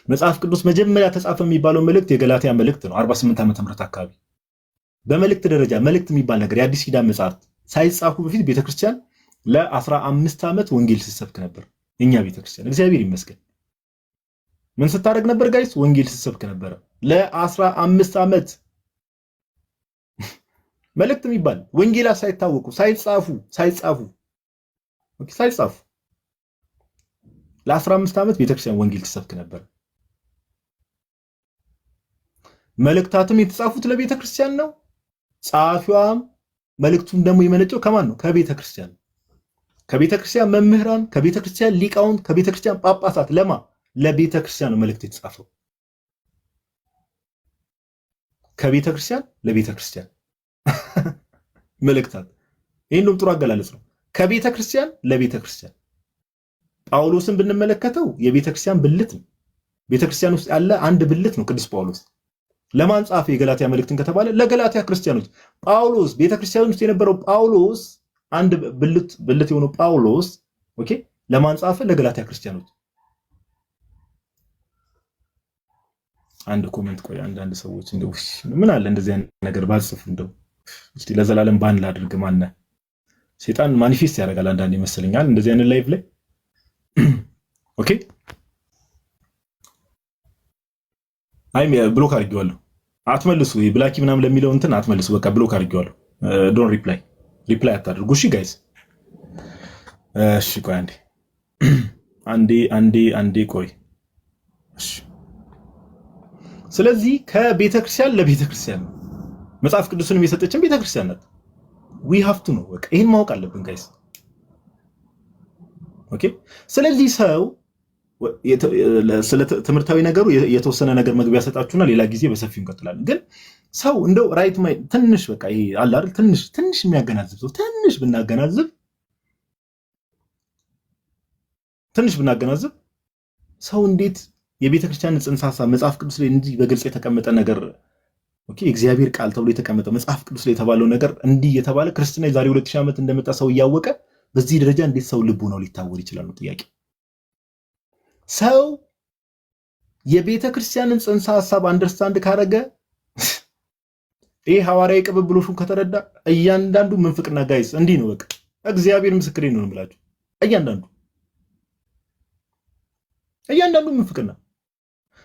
መጽሐፍ ቅዱስ መጀመሪያ ተጻፈ የሚባለው መልእክት የገላትያ መልእክት ነው 48 ዓመተ ምህረት አካባቢ። በመልእክት ደረጃ መልእክት የሚባል ነገር የአዲስ ኪዳን መጽሐፍት ሳይጻፉ በፊት ቤተክርስቲያን ለ15 ዓመት ወንጌል ስትሰብክ ነበር። እኛ ቤተክርስቲያን እግዚአብሔር ይመስገን ምን ስታደርግ ነበር ጋይስ? ወንጌል ስትሰብክ ነበር ለ15 ዓመት። መልእክት የሚባል ወንጌላት ሳይታወቁ ሳይጻፉ ለ15 ዓመት ቤተክርስቲያን ወንጌል ትሰብክ ነበር። መልእክታትም የተጻፉት ለቤተክርስቲያን ነው። ጸሐፊዋም መልእክቱን ደግሞ የመነጨው ከማን ነው? ከቤተክርስቲያን። ከቤተክርስቲያን መምህራን፣ ከቤተክርስቲያን ሊቃውንት፣ ከቤተክርስቲያን ጳጳሳት ለቤተክርስቲያን ነው መልእክት የተጻፈው። ከቤተክርስቲያን ለቤተክርስቲያን መልእክታት። ይሄን ጥሩ አገላለጽ ነው። ከቤተክርስቲያን ለቤተክርስቲያን። ጳውሎስን ብንመለከተው የቤተክርስቲያን ብልት ነው። ቤተክርስቲያን ውስጥ ያለ አንድ ብልት ነው ቅዱስ ጳውሎስ። ለማን ጻፈ የገላትያ መልእክትን ከተባለ ለገላትያ ክርስቲያኖች። ጳውሎስ ቤተክርስቲያን ውስጥ የነበረው ጳውሎስ አንድ ብልት የሆነው ጳውሎስ ኦኬ ለማን ጻፈ? ለገላትያ ክርስቲያኖች። አንድ ኮሜንት ቆይ፣ አንዳንድ ሰዎች እንደው ምን አለ እንደዚህ አይነት ነገር ባጽፍ እንደው እስቲ ለዘላለም ባን ላድርግ። ማነ ሰይጣን ማኒፌስት ያደርጋል አንዳንድ ይመስለኛል እንደዚህ አይነት ላይቭ ላይ ኦኬ። አይም ብሎክ አድርጌዋለሁ። አትመልሱ ብላኪ ምናምን ለሚለው እንትን አትመልሱ። በቃ ብሎክ አድርጌዋለሁ። ዶን ሪፕላይ አታድርጉ። እሺ ጋይስ፣ እሺ ቆይ አንዴ ቆይ። እሺ ስለዚህ ከቤተክርስቲያን ለቤተክርስቲያን ነው መጽሐፍ ቅዱስንም የሰጠችን ቤተክርስቲያን ናት። ዊ ሃቭ ቱ ነው በቃ ይሄን ማወቅ አለብን ጋይስ። ኦኬ ስለዚህ ሰው ስለ ትምህርታዊ ነገሩ የተወሰነ ነገር መግቢያ ሰጣችሁና ሌላ ጊዜ በሰፊው እንቀጥላለን። ግን ሰው እንደው ራይት ማይንድ ትንሽ በቃ ይሄ አለ አይደል ትንሽ የሚያገናዝብ ሰው ትንሽ ብናገናዝብ ሰው እንዴት የቤተክርስቲያን ጽንሰ ሐሳብ መጽሐፍ ቅዱስ ላይ እንዲህ በግልጽ የተቀመጠ ነገር ኦኬ የእግዚአብሔር ቃል ተብሎ የተቀመጠ መጽሐፍ ቅዱስ ላይ የተባለው ነገር እንዲህ የተባለ ክርስትና የዛሬ 2000 ዓመት እንደመጣ ሰው እያወቀ በዚህ ደረጃ እንዴት ሰው ልቡ ነው ሊታወር ይችላል ነው ጥያቄ። ሰው የቤተክርስቲያንን ጽንሰ ሐሳብ አንደርስታንድ ካረገ ይሄ ሐዋርያዊ ቅብብሎሹን ከተረዳ እያንዳንዱ ምንፍቅና ጋይስ እንዲህ ነው በቃ እግዚአብሔር ምስክሬ ነው የምላችሁ። እያንዳንዱ ምንፍቅና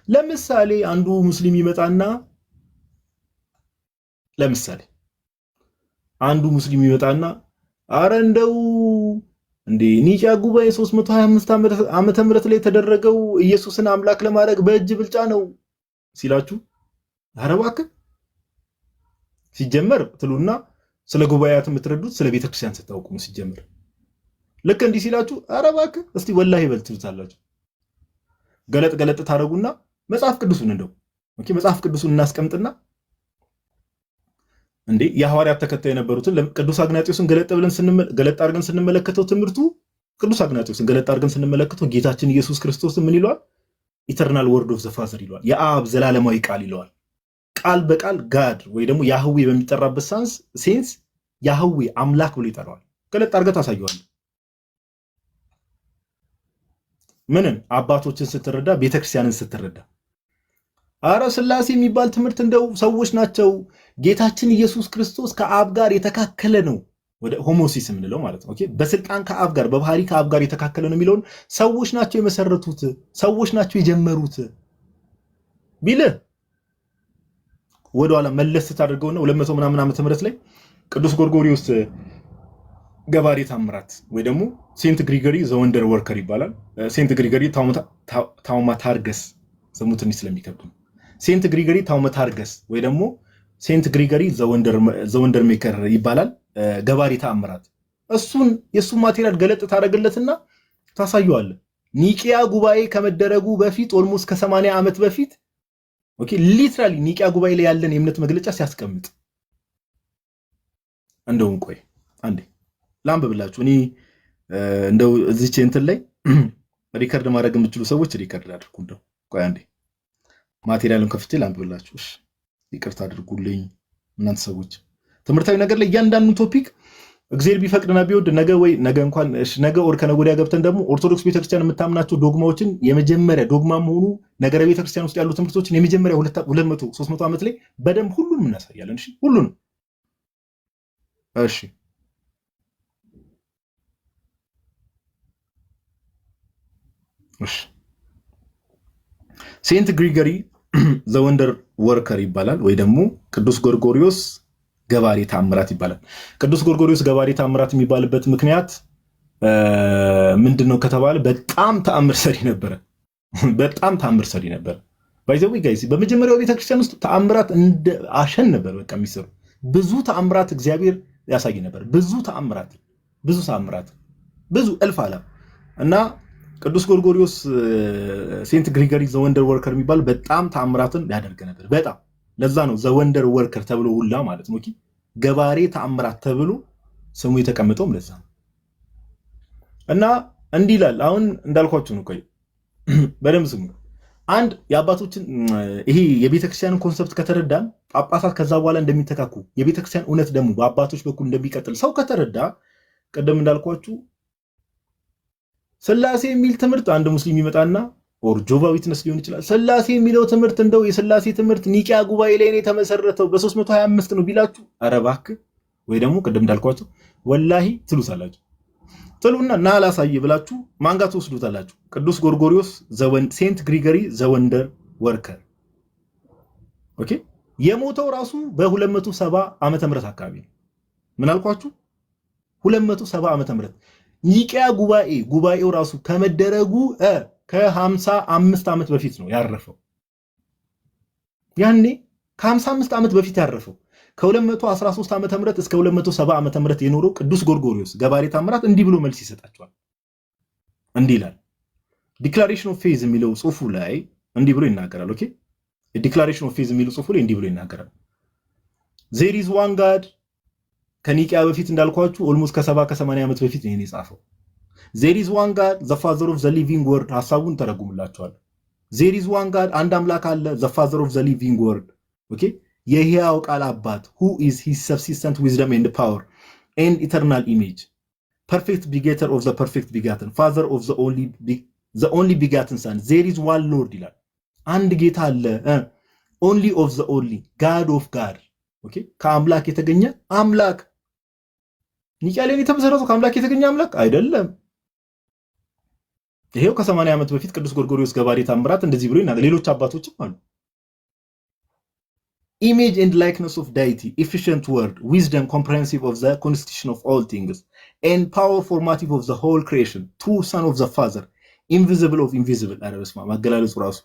ለምሳሌ አንዱ ሙስሊም ይመጣና አረ እንደው እንዴ ኒቂያ ጉባኤ 325 ዓመተ ምህረት ላይ የተደረገው ኢየሱስን አምላክ ለማድረግ በእጅ ብልጫ ነው ሲላችሁ ኧረ እባክህ ሲጀመር ትሉና ስለ ጉባኤያት የምትረዱት ስለ ቤተክርስቲያን ስታውቁ ነው። ሲጀመር ልክ እንዲህ ሲላችሁ ኧረ እባክህ እስቲ ወላሂ በል ትሉታላችሁ። ገለጥ ታደርጉና መጽሐፍ ቅዱሱን እንደው ኦኬ መጽሐፍ ቅዱሱን እናስቀምጥና እንዴ የሐዋርያት ተከታይ የነበሩትን ቅዱስ አግናጢዮስን ገለጥ አድርገን ስንመለከተው ትምህርቱ ቅዱስ አግናጢዮስን ገለጥ አድርገን ስንመለከተው ጌታችን ኢየሱስ ክርስቶስ ምን ይለዋል? ኢተርናል ወርድ ኦፍ ዘ ፋዘር ይለዋል። የአብ ዘላለማዊ ቃል ይለዋል። ቃል በቃል ጋድ ወይ ደግሞ ያህዌ በሚጠራበት ሴንስ ያህዌ አምላክ ብሎ ይጠራዋል። ገለጥ አድርገህ ታሳየዋለህ። ምንን አባቶችን ስትረዳ ቤተክርስቲያንን ስትረዳ አረ ስላሴ የሚባል ትምህርት እንደው ሰዎች ናቸው። ጌታችን ኢየሱስ ክርስቶስ ከአብ ጋር የተካከለ ነው። ወደ ሆሞሲስ የምንለው ማለት ነው። ኦኬ በስልጣን ከአብ ጋር በባህሪ ከአብ ጋር የተካከለ ነው የሚለውን ሰዎች ናቸው የመሰረቱት፣ ሰዎች ናቸው የጀመሩት ቢልህ ወደኋላ መለስ ታደርገውና 200 ምናምን ዓመተ ምህረት ላይ ቅዱስ ጎርጎሪዮስ ገባሬ ታምራት ወይ ደግሞ ሴንት ግሪጎሪ ዘወንደር ወርከር ይባላል። ሴንት ግሪጎሪ ታውማታርገስ ስሙ ትንሽ ስለሚከብድ ነው። ሴንት ግሪጎሪ ታውማታርገስ ወይ ደግሞ ሴንት ግሪጎሪ ዘወንደር ሜከር ይባላል። ገባሬ ታምራት እሱን የእሱን ማቴሪያል ገለጥ ታደርግለትና ታሳየዋለህ። ኒቂያ ጉባኤ ከመደረጉ በፊት ኦልሞስት ከ80 ዓመት በፊት ኦኬ ሊትራሊ ኒቂያ ጉባኤ ላይ ያለን የእምነት መግለጫ ሲያስቀምጥ እንደውም ቆይ አንዴ ላንብብላችሁ። እኔ እንደው እዚች እንትን ላይ ሪከርድ ማድረግ የምትችሉ ሰዎች ሪከርድ አድርጉ። እንደው ቆይ አንዴ ማቴሪያሉን ከፍቼ ላንብብላችሁ። እሺ ይቅርታ አድርጉልኝ እናንተ ሰዎች። ትምህርታዊ ነገር ላይ እያንዳንዱ ቶፒክ እግዚአብሔር ቢፈቅድና ቢወድ ነገ እንኳን ነገ ወር ከነገ ወዲያ ገብተን ደግሞ ኦርቶዶክስ ቤተክርስቲያን የምታምናቸው ዶግማዎችን የመጀመሪያ ዶግማ መሆኑ ነገረ ቤተክርስቲያን ውስጥ ያሉ ትምህርቶችን የመጀመሪያ 200 300 ዓመት ላይ በደንብ ሁሉንም እናሳያለን። እሺ ሁሉንም እሺ ሴንት ግሪጎሪ ዘወንደር ወርከር ይባላል ወይ ደግሞ ቅዱስ ጎርጎሪዮስ ገባሬ ታምራት ይባላል። ቅዱስ ጎርጎሪዮስ ገባሬ ታምራት የሚባልበት ምክንያት ምንድነው ከተባለ በጣም ተአምር ሰሪ ነበረ። በጣም ተአምር ሰሪ ነበረ። ባይዘው ጋይስ በመጀመሪያው ቤተክርስቲያን ውስጥ ተአምራት እንደ አሸን ነበር በቃ የሚሰሩ ብዙ ተአምራት እግዚአብሔር ያሳይ ነበር። ብዙ ተአምራት ብዙ እልፍ አላፍ እና ቅዱስ ጎርጎሪዮስ ሴንት ግሪጎሪ ዘወንደር ወርከር የሚባል በጣም ተአምራትን ያደርግ ነበር። በጣም ለዛ ነው ዘወንደር ወርከር ተብሎ ሁላ ማለት ነው። ገባሬ ተአምራት ተብሎ ስሙ የተቀመጠውም ለዛ ነው። እና እንዲህ ይላል። አሁን እንዳልኳችሁ ነው። ቆይ በደንብ ስሙ። አንድ የአባቶችን ይሄ የቤተክርስቲያንን ኮንሰፕት ከተረዳን ጳጳሳት ከዛ በኋላ እንደሚተካኩ የቤተክርስቲያን እውነት ደግሞ በአባቶች በኩል እንደሚቀጥል ሰው ከተረዳ ቀደም እንዳልኳችሁ ስላሴ የሚል ትምህርት አንድ ሙስሊም ይመጣና ኦር ጆቫ ዊትነስ ሊሆን ይችላል። ስላሴ የሚለው ትምህርት እንደው የስላሴ ትምህርት ኒቂያ ጉባኤ ላይ ነው የተመሰረተው በ325 ነው ቢላችሁ ኧረ እባክህ ወይ ደግሞ ቀደም እንዳልኳችሁ ወላሂ ትሉታላችሁ። ትሉና ና ላሳይ ብላችሁ ማን ጋር ትወስዱታላችሁ? ቅዱስ ጎርጎሪዮስ ሴንት ግሪጎሪ ዘወንደር ወርከር። ኦኬ የሞተው ራሱ በ270 ዓመተ ምህረት አካባቢ ነው። ምን አልኳችሁ? 270 ዓመተ ምህረት ኒቂያ ጉባኤው ራሱ ከመደረጉ ከ55 ዓመት በፊት ነው ያረፈው። ያኔ ከ55 ዓመት በፊት ያረፈው ከ213 ዓመተ ምህረት እስከ 270 ዓመተ ምህረት የኖረው ቅዱስ ጎርጎሪዮስ ገባሬ ታምራት እንዲህ ብሎ መልስ ይሰጣቸዋል። እንዲህ ይላል። ዲክላሬሽን ኦፍ ፌዝ የሚለው ጽሑፉ ላይ እንዲህ ብሎ ይናገራል። ኦኬ ዲክላሬሽን ኦፍ ፌዝ የሚለው ጽሑፉ ላይ እንዲህ ብሎ ይናገራል። ዜር ኢዝ ዋን ጋድ ከኒቂያ በፊት እንዳልኳችሁ ኦልሞስት ከ70 ዓመት በፊት ነው የጻፈው። ዜር ኢዝ ዋን ጋድ ዘ ፋዘር ኦፍ ዘ ሊቪንግ ወርድ። ሐሳቡን ተረጉምላችኋለሁ። ዜር ኢዝ ዋን ጋድ አንድ አምላክ አለ። ዘ ፋዘር ኦፍ ዘ ሊቪንግ ወርድ ኦኬ የሕያው ቃል አባት who is his subsistent wisdom and power and eternal image perfect begetter of the perfect begotten father of the only begotten son there is one lord ይላል። አንድ ጌታ አለ only of the only god of god ኦኬ ከአምላክ የተገኘ አምላክ። ኒቂያ ላይ የተመሰረተው ከአምላክ የተገኘ አምላክ አይደለም። ይሄው ከ80 ዓመት በፊት ቅዱስ ጎርጎሪዮስ ገባሬ ታምራት እንደዚህ ብሎ ይናገራል። ሌሎች አባቶችም አሉ። image and likeness of deity, efficient word, wisdom comprehensive of the constitution of all things, and power formative of the whole creation, true son of the father, invisible of invisible, ማገላለጹ ራሱ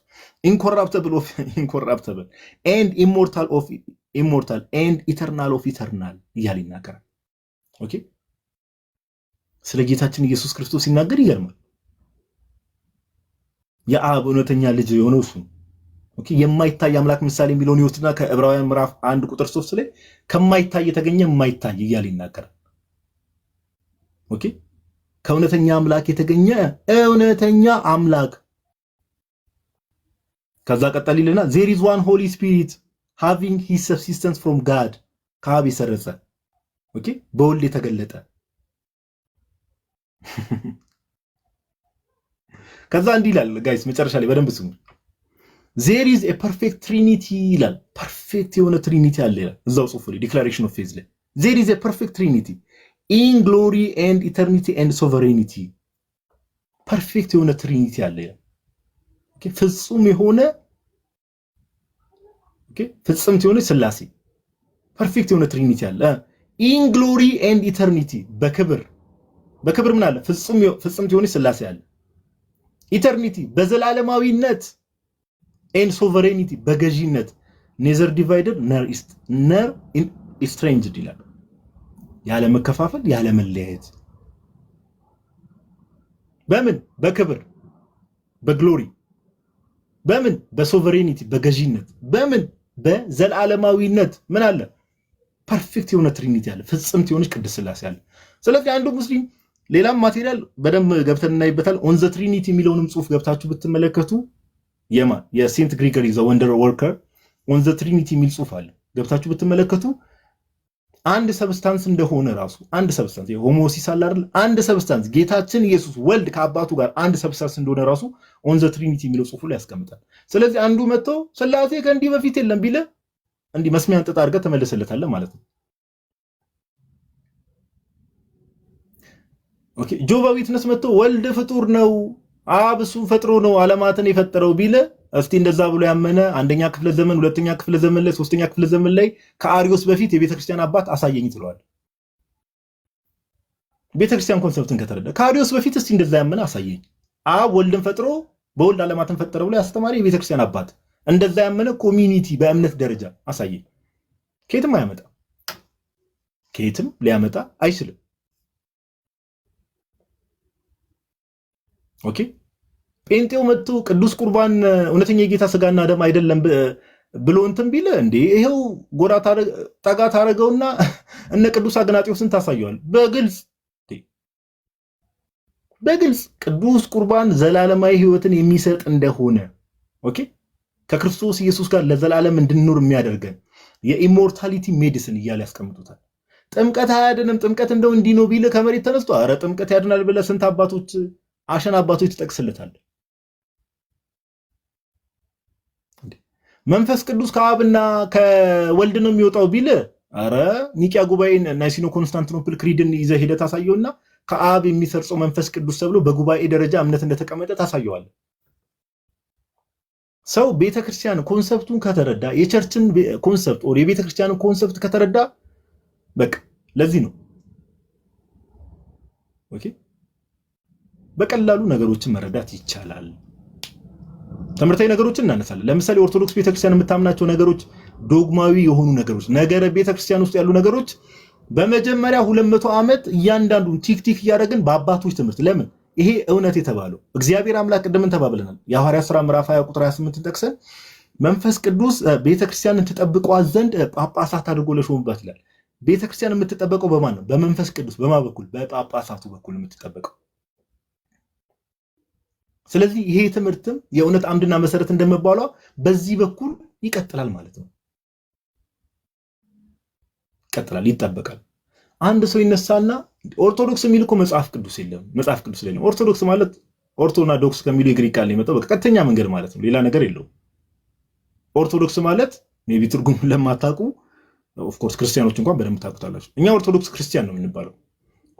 incorruptible of incorruptible, and immortal of immortal, and eternal of eternal እያለ ይናገራል። ኦኬ ስለ ጌታችን ኢየሱስ ክርስቶስ ሲናገር ይገርማል። የአብ እውነተኛ ልጅ የሆነው እሱ ኦኬ የማይታይ አምላክ ምሳሌ የሚለውን ይወስድና ከዕብራውያን ምዕራፍ 1 ቁጥር 3 ላይ ከማይታይ የተገኘ የማይታይ እያለ ይናገራል። ኦኬ ከእውነተኛ አምላክ የተገኘ እውነተኛ አምላክ። ከዛ ቀጠል ይልና there is one holy spirit having his subsistence from God፣ ከአብ የሰረጸ ኦኬ በወልድ የተገለጠ። ከዛ እንዲህ ይላል ጋይስ መጨረሻ ላይ በደንብ ስሙ። there is a perfect trinity ይላል። ፐርፌክት የሆነ ትሪኒቲ አለ ይላል እዛው ጽሑፉ ላይ ዲክላሬሽን ኦፍ ፌዝ ላይ there is a perfect trinity in glory and eternity and sovereignty። ፐርፌክት የሆነ ትሪኒቲ አለ ይላል። ኦኬ ፍጹም የሆነ ኦኬ ፍጹምት የሆነ ሥላሴ ፐርፌክት የሆነ ትሪኒቲ አለ። in glory and eternity በክብር ምን አለ? ፍጹምት የሆነ ሥላሴ አለ። ኢተርኒቲ በዘላለማዊነት and sovereignty በገዢነት neither divided nor estranged ይላል። ያለ መከፋፈል ያለ መለያየት በምን በክብር በግሎሪ በምን በሶቨሬኒቲ በገዢነት በምን በዘላለማዊነት ምን አለ? ፐርፌክት የሆነ ትሪኒቲ አለ። ፍጹምት የሆነች ቅድስት ሥላሴ አለ። ስለዚህ አንዱ ሙስሊም ሌላም ማቴሪያል በደንብ ገብተን እናይበታል። ኦን ዘ ትሪኒቲ የሚለውንም ጽሑፍ ገብታችሁ ብትመለከቱ የሴንት ግሪጎሪ ዘ ወንደር ወርከር ኦን ዘ ትሪኒቲ የሚል ጽሑፍ አለ። ገብታችሁ ብትመለከቱ አንድ ሰብስታንስ እንደሆነ ራሱ አንድ ሰብስታንስ የሆሞሲስ አለ አይደል? አንድ ሰብስታንስ ጌታችን ኢየሱስ ወልድ ከአባቱ ጋር አንድ ሰብስታንስ እንደሆነ ራሱ ኦን ዘ ትሪኒቲ የሚለው ጽሑፍ ላይ ያስቀምጣል። ስለዚህ አንዱ መጥቶ ሥላሴ ከእንዲህ በፊት የለም ቢለ እንዲህ መስሚያን ጥጥ አድርገህ ተመለሰለታለህ ማለት ነው። ኦኬ ጆባ ዊትነስ መጥቶ ወልድ ፍጡር ነው አብ እሱን ፈጥሮ ነው ዓለማትን የፈጠረው ቢለ እስቲ እንደዛ ብሎ ያመነ አንደኛ ክፍለ ዘመን፣ ሁለተኛ ክፍለ ዘመን ላይ፣ ሶስተኛ ክፍለ ዘመን ላይ ከአሪዮስ በፊት የቤተክርስቲያን አባት አሳየኝ ትለዋል። ቤተክርስቲያን ኮንሰፕትን ከተረዳ ከአሪዮስ በፊት እስቲ እንደዛ ያመነ አሳየኝ። አብ ወልድን ፈጥሮ በወልድ ዓለማትን ፈጠረ ብሎ ያስተማረ የቤተክርስቲያን አባት እንደዛ ያመነ ኮሚኒቲ በእምነት ደረጃ አሳየኝ። ከየትም አያመጣ፣ ከየትም ሊያመጣ አይችልም። ኦኬ ጴንጤው መጥቶ ቅዱስ ቁርባን እውነተኛ የጌታ ስጋና ደም አይደለም ብሎ እንትን ቢል እንዴ ይሄው ጎራ ጠጋ ታረገውና እነ ቅዱስ አግናጤዎስን ታሳየዋል። በግልጽ ቅዱስ ቁርባን ዘላለማዊ ሕይወትን የሚሰጥ እንደሆነ ኦኬ ከክርስቶስ ኢየሱስ ጋር ለዘላለም እንድንኖር የሚያደርገን የኢሞርታሊቲ ሜዲሲን እያለ ያስቀምጡታል። ጥምቀት አያድንም፣ ጥምቀት እንደው እንዲህ ነው ቢል ከመሬት ተነስቶ አረ ጥምቀት ያድናል ብለህ ስንት አባቶች አሸን አባቶች ትጠቅስለታል። መንፈስ ቅዱስ ከአብና ከወልድ ነው የሚወጣው ቢል አረ ኒቂያ ጉባኤን ናይሲኖ ኮንስታንቲኖፕል ክሪድን ይዘህ ሄደህ ታሳየውና ከአብ የሚሰርጸው መንፈስ ቅዱስ ተብሎ በጉባኤ ደረጃ እምነት እንደተቀመጠ ታሳየዋል። ሰው ቤተክርስቲያን ኮንሰፕቱን ከተረዳ የቸርችን ኮንሰፕት ኦር የቤተክርስቲያንን ኮንሰፕት ከተረዳ በቃ ለዚህ ነው ኦኬ በቀላሉ ነገሮችን መረዳት ይቻላል። ትምህርታዊ ነገሮችን እናነሳለን። ለምሳሌ ኦርቶዶክስ ቤተክርስቲያን የምታምናቸው ነገሮች ዶግማዊ የሆኑ ነገሮች፣ ነገረ ቤተክርስቲያን ውስጥ ያሉ ነገሮች በመጀመሪያ 200 ዓመት እያንዳንዱን ቲክቲክ እያደረግን በአባቶች ትምህርት ለምን ይሄ እውነት የተባለው እግዚአብሔር አምላክ ቅድምን ተባብለናል። የሐዋርያት ሥራ ምዕራፍ 20 ቁጥር 28 ጠቅሰን መንፈስ ቅዱስ ቤተክርስቲያንን ትጠብቀዋት ዘንድ ጳጳሳት አድርጎ ለሾሙባት ይላል። ቤተክርስቲያን የምትጠበቀው በማን ነው? በመንፈስ ቅዱስ። በማ በኩል? በጳጳሳቱ በኩል የምትጠበቀው። ስለዚህ ይሄ ትምህርትም የእውነት አምድና መሰረት እንደመባሏ በዚህ በኩል ይቀጥላል ማለት ነው። ይቀጥላል፣ ይጠበቃል። አንድ ሰው ይነሳና ኦርቶዶክስ የሚል እኮ መጽሐፍ ቅዱስ የለም፣ መጽሐፍ ቅዱስ ላይ ነው። ኦርቶዶክስ ማለት ኦርቶና ዶክስ ከሚሉ የግሪክ ቃል ነው የመጣው። በቀጥተኛ መንገድ ማለት ነው፣ ሌላ ነገር የለውም። ኦርቶዶክስ ማለት ሜቢ ትርጉም ለማታውቁ ኦፍ ኮርስ ክርስቲያኖች እንኳን በደንብ ታውቁታላችሁ። እኛ ኦርቶዶክስ ክርስቲያን ነው የምንባለው።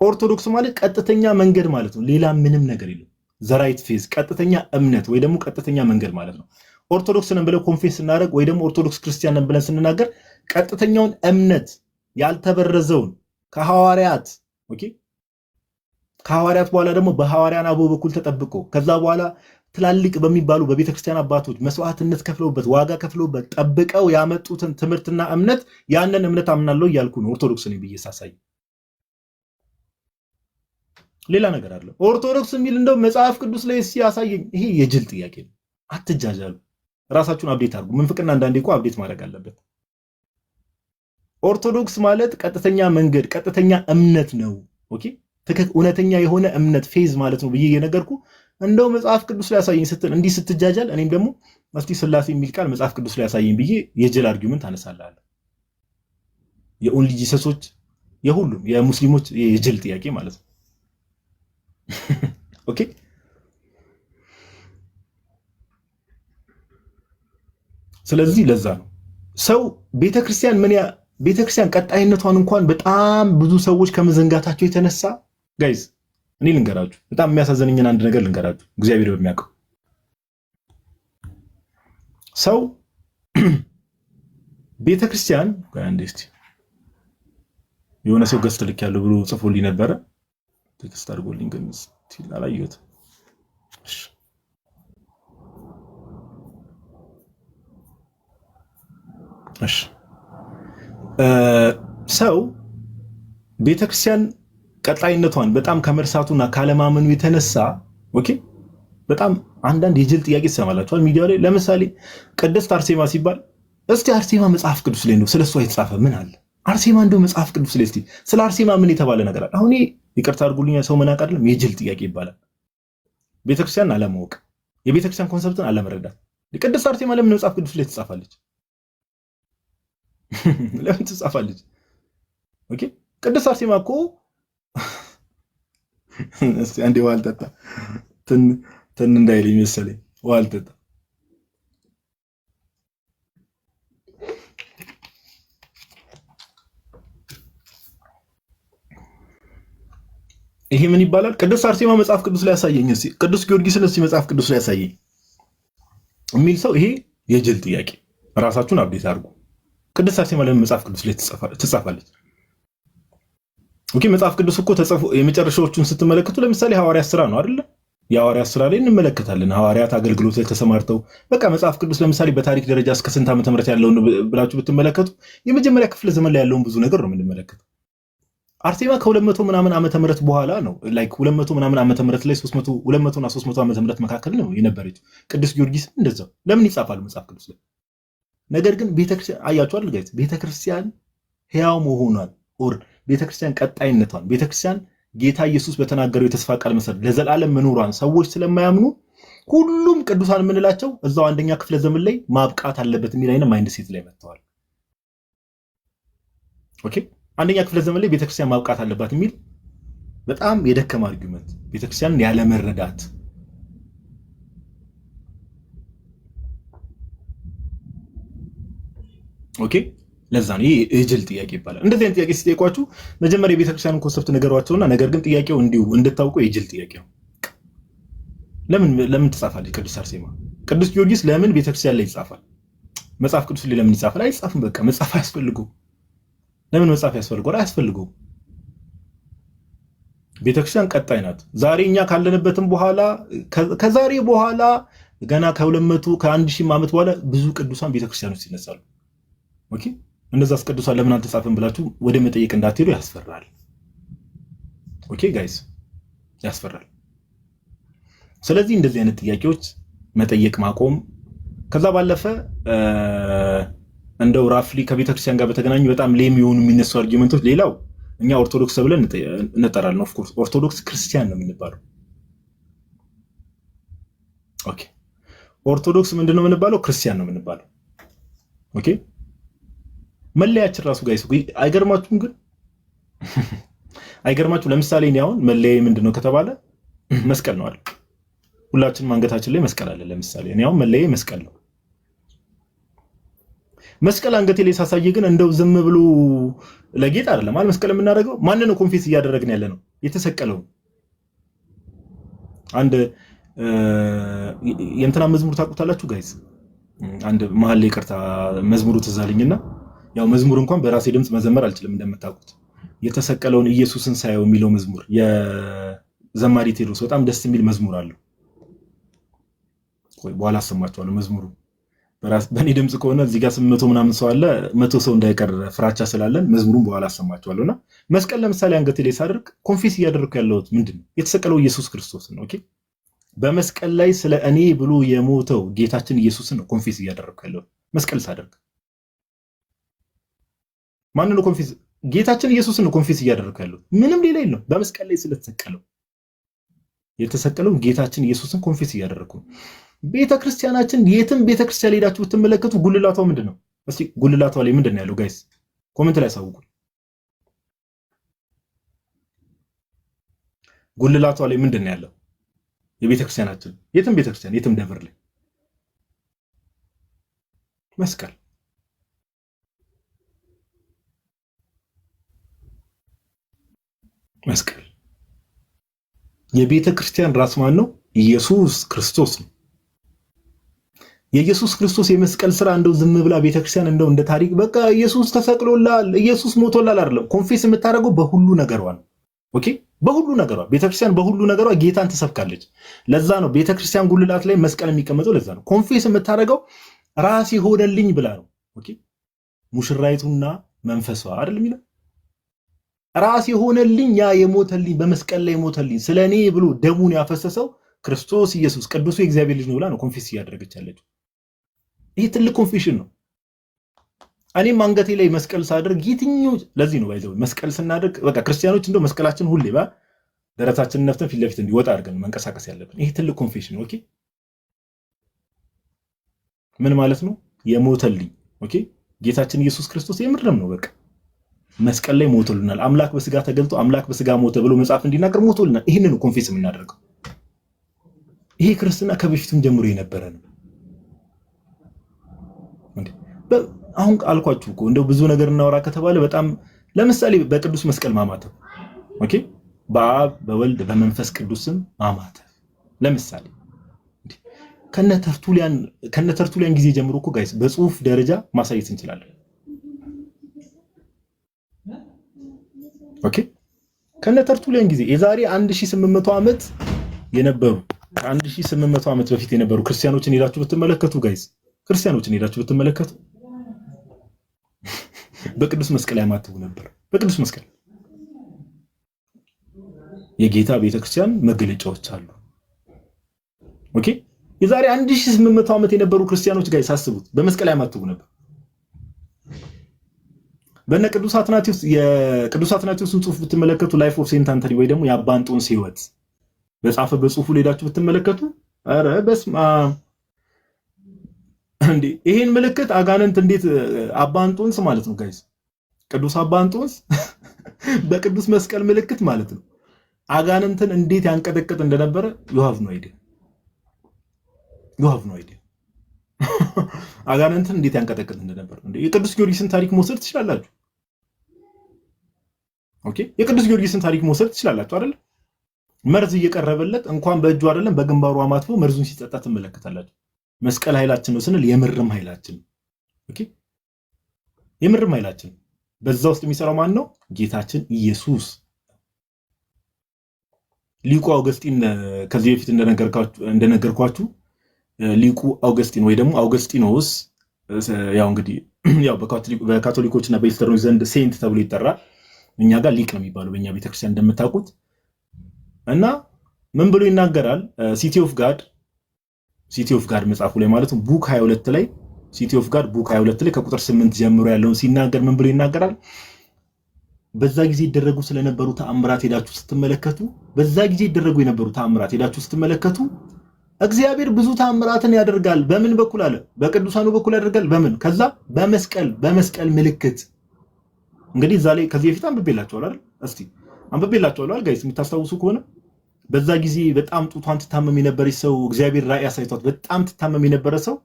ኦርቶዶክስ ማለት ቀጥተኛ መንገድ ማለት ነው፣ ሌላ ምንም ነገር የለም። ዘራይት ፌዝ ቀጥተኛ እምነት ወይ ደግሞ ቀጥተኛ መንገድ ማለት ነው። ኦርቶዶክስ ነን ብለን ኮንፌስ ስናደርግ ወይ ደግሞ ኦርቶዶክስ ክርስቲያን ነን ብለን ስንናገር ቀጥተኛውን እምነት ያልተበረዘውን ከሐዋርያት ኦኬ ከሐዋርያት በኋላ ደግሞ በሐዋርያን አበው በኩል ተጠብቆ ከዛ በኋላ ትላልቅ በሚባሉ በቤተክርስቲያን አባቶች መስዋዕትነት ከፍለውበት ዋጋ ከፍለውበት ጠብቀው ያመጡትን ትምህርትና እምነት ያንን እምነት አምናለሁ እያልኩ ነው ኦርቶዶክስ ነኝ ብዬ ሳሳይ። ሌላ ነገር አለ ኦርቶዶክስ የሚል እንደው መጽሐፍ ቅዱስ ላይ ሲያሳየኝ፣ ይሄ የጅል ጥያቄ ነው። አትጃጃሉ፣ ራሳችሁን አብዴት አድርጉ። ምንፍቅና አንዳንዴ እኮ አብዴት ማድረግ አለበት። ኦርቶዶክስ ማለት ቀጥተኛ መንገድ ቀጥተኛ እምነት ነው። ኦኬ እውነተኛ የሆነ እምነት ፌዝ ማለት ነው ብዬ እየነገርኩ እንደው መጽሐፍ ቅዱስ ላይ ያሳየኝ ስትል እንዲህ ስትጃጃል፣ እኔም ደግሞ እስቲ ስላሴ የሚል ቃል መጽሐፍ ቅዱስ ላይ ያሳየኝ ብዬ የጅል አርጊውመንት አነሳላለሁ። የኦንሊ ጂሰሶች የሁሉም የሙስሊሞች የጅል ጥያቄ ማለት ነው። ኦኬ ስለዚህ ለዛ ነው ሰው ቤተክርስቲያን ቀጣይነቷን እንኳን በጣም ብዙ ሰዎች ከመዘንጋታቸው የተነሳ ጋይዝ እኔ ልንገራችሁ፣ በጣም የሚያሳዝነኝን አንድ ነገር ልንገራችሁ። እግዚአብሔር በሚያውቀው ሰው ቤተክርስቲያን አንዴስቲ የሆነ ሰው ገዝት ልክ ያለው ብሎ ጽፎልኝ ነበረ። ቴክስት አድርጎልኝ ግን አላየሁትም። እሺ ሰው ቤተክርስቲያን ቀጣይነቷን በጣም ከመርሳቱና ካለማመኑ የተነሳ ኦኬ በጣም አንዳንድ የጅል ጥያቄ ትሰማላችኋል ሚዲያ ላይ። ለምሳሌ ቅድስት አርሴማ ሲባል እስቲ አርሴማ መጽሐፍ ቅዱስ ላይ ነው ስለሷ የተጻፈ ምን አለ? አርሴማ እንደው መጽሐፍ ቅዱስ ላይ እስቲ ስለ አርሴማ ምን የተባለ ነገር አለ? አሁን ይቅርታ አድርጉልኝ፣ ሰው መናቅ አይደለም የጅል ጥያቄ ይባላል። ቤተክርስቲያን አለማወቅ፣ የቤተክርስቲያን ኮንሰፕትን አለመረዳት። ቅድስት አርሴማ ለምን መጽሐፍ ቅዱስ ላይ ትጻፋለች? ለምን ትጻፋለች? ኦኬ ቅድስት አርሴማ እኮ እስቲ አንዴ ውሃ አልጠጣ ትን እንዳይለኝ መሰለኝ ውሃ አልጠጣ። ይሄ ምን ይባላል? ቅድስት አርሴማ መጽሐፍ ቅዱስ ላይ ያሳየኝ፣ እስቲ ቅዱስ ጊዮርጊስን እስቲ መጽሐፍ ቅዱስ ላይ ያሳየኝ የሚል ሰው ይሄ የጅል ጥያቄ። ራሳችሁን አብዴት አድርጉ። ቅድስት አርሴማ ለምን መጽሐፍ ቅዱስ ላይ ትጻፋለች? ኦኬ መጽሐፍ ቅዱስ እኮ ተጽፎ የመጨረሻዎቹን ስትመለከቱ ለምሳሌ ሐዋርያት ስራ ነው አይደለ? የሐዋርያት ስራ ላይ እንመለከታለን። ሐዋርያት አገልግሎት ላይ ተሰማርተው በቃ መጽሐፍ ቅዱስ ለምሳሌ በታሪክ ደረጃ እስከ ስንት ዓመተ ምህረት ያለውን ብላችሁ ብትመለከቱ የመጀመሪያ ክፍለ ዘመን ላይ ያለውን ብዙ ነገር ነው የምንመለከተው። አርሴማ ከ200 ምናምን ዓመተ ምህረት በኋላ ነው ላይክ 200 ምናምን ዓመተ ምህረት ላይ 300 200 እና 300 ዓመተ ምህረት መካከል ነው የነበረችው። ቅዱስ ጊዮርጊስ እንደዛው ለምን ይጻፋል መጽሐፍ ቅዱስ ላይ? ነገር ግን ቤተክርስቲያን አያችኋል ጋይስ፣ ቤተክርስቲያን ሕያው መሆኗን ኦር ቤተክርስቲያን ቀጣይነቷን ቤተክርስቲያን ጌታ ኢየሱስ በተናገረው የተስፋ ቃል መሰረት ለዘላለም መኖሯን ሰዎች ስለማያምኑ ሁሉም ቅዱሳን የምንላቸው እዛው አንደኛ ክፍለ ዘመን ላይ ማብቃት አለበት የሚል አይነት ማይንድ ሴት ላይ መጥተዋል። ኦኬ አንደኛ ክፍለ ዘመን ላይ ቤተክርስቲያን ማብቃት አለባት የሚል በጣም የደከመ አርጊውመንት፣ ቤተክርስቲያንን ያለመረዳት። ኦኬ ለዛ ነው ይሄ የጅል ጥያቄ ይባላል። እንደዚህ አይነት ጥያቄ ሲጠይቋችሁ መጀመሪያ የቤተክርስቲያንን ኮንሰፕት ነገሯቸውና ነገር ግን ጥያቄው እንዲሁ እንድታውቁ የጅል ጥያቄ ነው። ለምን ትጻፋለች ቅድስት አርሴማ? ቅዱስ ጊዮርጊስ ለምን ቤተክርስቲያን ላይ ይጻፋል? መጽሐፍ ቅዱስ ላይ ለምን ይጻፋል? አይጻፍም። በቃ መጽሐፍ አያስፈልገው። ለምን መጽሐፍ ያስፈልገው? አያስፈልገው። ቤተክርስቲያን ቀጣይ ናት። ዛሬ እኛ ካለንበትም በኋላ ከዛሬ በኋላ ገና ከ200 ከ1000 ዓመት በኋላ ብዙ ቅዱሳን ቤተክርስቲያን ውስጥ ይነሳሉ። ኦኬ እነዛስ ቅዱሳን ለምን አልተጻፈም ብላችሁ ወደ መጠየቅ እንዳትሄዱ ያስፈራል። ኦኬ ጋይስ ያስፈራል። ስለዚህ እንደዚህ አይነት ጥያቄዎች መጠየቅ ማቆም። ከዛ ባለፈ እንደው ራፍሊ ከቤተክርስቲያን ጋር በተገናኙ በጣም ሌም የሆኑ የሚነሱ አርጊመንቶች፣ ሌላው እኛ ኦርቶዶክስ ብለን እንጠራለን። ኦፍ ኮርስ ኦርቶዶክስ ክርስቲያን ነው የምንባለው። ኦኬ ኦርቶዶክስ ምንድነው የምንባለው? ክርስቲያን ነው የምንባለው። ኦኬ መለያችን ራሱ ጋይስ አይገርማችሁም? ግን አይገርማችሁ? ለምሳሌ እኔ አሁን መለያ ምንድነው ከተባለ መስቀል ነው አይደል? ሁላችንም አንገታችን ላይ መስቀል አለ። ለምሳሌ እኔ አሁን መለያ መስቀል ነው። መስቀል አንገቴ ላይ ሳሳየ ግን እንደው ዝም ብሎ ለጌጥ አይደለም ማለት መስቀል የምናደርገው ማንን ነው ኮንፌስ እያደረግን ያለ ነው? የተሰቀለው አንድ የእንትና መዝሙር ታውቁታላችሁ ጋይስ? አንድ መሀል ላይ ይቅርታ መዝሙሩ ትዝ አለኝና ያው መዝሙር እንኳን በራሴ ድምጽ መዘመር አልችልም እንደምታውቁት። የተሰቀለውን ኢየሱስን ሳየው የሚለው መዝሙር ዘማሪ ቴዎድሮስ በጣም ደስ የሚል መዝሙር አለው። ቆይ በኋላ አሰማችኋለሁ መዝሙሩ። በእኔ ድምፅ ከሆነ እዚህ ጋር 800 ምናምን ሰው አለ፣ 100 ሰው እንዳይቀር ፍራቻ ስላለን መዝሙሩን በኋላ አሰማችኋለሁና መስቀል ለምሳሌ አንገቴ ላይ ሳደርግ ኮንፌስ እያደረግኩ ያለሁት ምንድን ነው? የተሰቀለው ኢየሱስ ክርስቶስ ነው። ኦኬ በመስቀል ላይ ስለ እኔ ብሎ የሞተው ጌታችን ኢየሱስን ነው ኮንፌስ እያደረግኩ ያለሁት መስቀል ሳደርግ። ማንን ነው ኮንፌስ? ጌታችን ኢየሱስን ነው ኮንፌስ እያደረግኩ ያለሁት፣ ምንም ሌላ የለም። በመስቀል ላይ ስለተሰቀለው የተሰቀለው ጌታችን ኢየሱስን ኮንፌስ እያደረግኩ ነው። ቤተክርስቲያናችን የትም ቤተክርስቲያን ሄዳችሁ ብትመለከቱ ጉልላቷ ምንድን ነው? እስቲ ጉልላቷ ላይ ምንድን ነው ያለው? ጋይስ ኮሜንት ላይ አሳውቁ። ጉልላቷ ላይ ምንድን ነው ያለው? የቤተክርስቲያናችን የትም ቤተክርስቲያን የትም ደብር ላይ መስቀል። መስቀል የቤተክርስቲያን ራስ ማን ነው? ኢየሱስ ክርስቶስ ነው። የኢየሱስ ክርስቶስ የመስቀል ስራ እንደው ዝም ብላ ቤተክርስቲያን እንደው እንደ ታሪክ በቃ ኢየሱስ ተሰቅሎላል ኢየሱስ ሞቶላል አይደለም። ኮንፌስ የምታደርገው በሁሉ ነገሯ ነው። ኦኬ በሁሉ ነገሯ ቤተክርስቲያን በሁሉ ነገሯ ጌታን ትሰብካለች። ለዛ ነው ቤተክርስቲያን ጉልላት ላይ መስቀል የሚቀመጠው። ለዛ ነው ኮንፌስ የምታደርገው ራስ ሆነልኝ ብላ ነው። ኦኬ ሙሽራይቱና መንፈሷ አይደል የሚለው ራስ ሆነልኝ ያ የሞተልኝ በመስቀል ላይ የሞተልኝ ስለኔ ብሎ ደሙን ያፈሰሰው ክርስቶስ ኢየሱስ ቅዱሱ የእግዚአብሔር ልጅ ነው ብላ ነው ኮንፌስ እያደረገች ያለችው። ይሄ ትልቅ ኮንፌሽን ነው። እኔም አንገቴ ላይ መስቀል ሳደርግ የትኛው ለዚህ ነው ባይዘው መስቀል ስናደርግ በቃ ክርስቲያኖች እንደው መስቀላችን ሁሌ ደረታችንን ነፍተን ፊት ለፊት እንዲወጣ አድርገን መንቀሳቀስ ያለብን። ይሄ ትልቅ ኮንፌሽን ኦኬ ምን ማለት ነው? የሞተልኝ ኦኬ ጌታችን ኢየሱስ ክርስቶስ የምርም ነው በቃ መስቀል ላይ ሞቶልናል። አምላክ በስጋ ተገልጦ አምላክ በስጋ ሞተ ብሎ መጽሐፍ እንዲናገር ሞቶልናል። ይሄንን ነው ኮንፌስ የምናደርገው። ይሄ ክርስትና ከበፊቱም ጀምሮ የነበረ ነው። አሁን አልኳችሁ እኮ እንደው ብዙ ነገር እናወራ ከተባለ በጣም ለምሳሌ በቅዱስ መስቀል ማማተብ ኦኬ በአብ በወልድ በመንፈስ ቅዱስም ማማተብ ለምሳሌ ከነተርቱሊያን ጊዜ ጀምሮ እኮ ጋይስ በጽሁፍ ደረጃ ማሳየት እንችላለን። ኦኬ ከነተርቱሊያን ጊዜ የዛሬ 1800 ዓመት የነበሩ ከ1800 ዓመት በፊት የነበሩ ክርስቲያኖችን ሄዳችሁ ብትመለከቱ ጋይስ ክርስቲያኖችን ሄዳችሁ ብትመለከቱ በቅዱስ መስቀል ያማትቡ ነበር። በቅዱስ መስቀል የጌታ ቤተክርስቲያን መገለጫዎች አሉ። ኦኬ የዛሬ 1800 ዓመት የነበሩ ክርስቲያኖች ጋር ሳስቡት በመስቀል ያማትቡ ነበር። በእነ ቅዱስ አትናቴዎስ የቅዱስ አትናቴዎስን ጽሑፍ ብትመለከቱ ላይፍ ኦፍ ሴንት አንቶኒ ወይ ደግሞ የአባ እንጦንስ ሕይወት በጻፈ በጽሑፉ ሄዳችሁ ብትመለከቱ ኧረ በስመ አብ እንዴ ይሄን ምልክት አጋንንት እንዴት አባ እንጦንስ ማለት ነው ጋይስ ቅዱስ አባ እንጦንስ በቅዱስ መስቀል ምልክት ማለት ነው አጋንንትን እንዴት ያንቀጠቅጥ እንደነበረ you have no idea አጋንንትን እንዴት ያንቀጠቅጥ እንደነበረ እንዴ የቅዱስ ጊዮርጊስን ታሪክ መውሰድ ትችላላችሁ። ኦኬ የቅዱስ ጊዮርጊስን ታሪክ መውሰድ ትችላላችሁ አይደል? መርዝ እየቀረበለት እንኳን በእጁ አይደለም በግንባሩ አማትፎ መርዙን ሲጠጣ ትመለከታላችሁ። መስቀል ኃይላችን ነው ስንል የምርም ኃይላችን ኦኬ የምርም ኃይላችን በዛ ውስጥ የሚሰራው ማን ነው? ጌታችን ኢየሱስ። ሊቁ አውገስጢን ከዚህ በፊት እንደነገርኳችሁ ሊቁ አውገስጢን ወይ ደግሞ አውገስጢኖስ ያው እንግዲህ ያው በካቶሊኮች እና በኢስተርኖች ዘንድ ሴንት ተብሎ ይጠራል። እኛ ጋር ሊቅ ነው የሚባለው በእኛ ቤተክርስቲያን እንደምታውቁት። እና ምን ብሎ ይናገራል? ሲቲ ኦፍ ጋድ መጽሐፉ ላይ ማለት ነው ቡክ 22 ላይ ሲቲ ኦፍ ጋድ ቡክ 22 ላይ ከቁጥር 8 ጀምሮ ያለውን ሲናገር ምን ብሎ ይናገራል? በዛ ጊዜ ይደረጉ ስለነበሩ ተአምራት ሄዳችሁ ስትመለከቱ በዛ ጊዜ ይደረጉ የነበሩ ተአምራት ሄዳችሁ ስትመለከቱ እግዚአብሔር ብዙ ተአምራትን ያደርጋል። በምን በኩል አለ? በቅዱሳኑ በኩል ያደርጋል። በምን? ከዛ በመስቀል ምልክት። እንግዲህ እዛ ላይ ከዚህ በፊት አንብቤላችኋል አይደል? እስቲ አንብቤላችኋል አይደል ጋይስ የምታስታውሱ ከሆነ በዛ ጊዜ በጣም ጡቷን ትታመም የነበረች ሰው እግዚአብሔር ራእይ አሳይቷት በጣም ትታመም የነበረ ሰው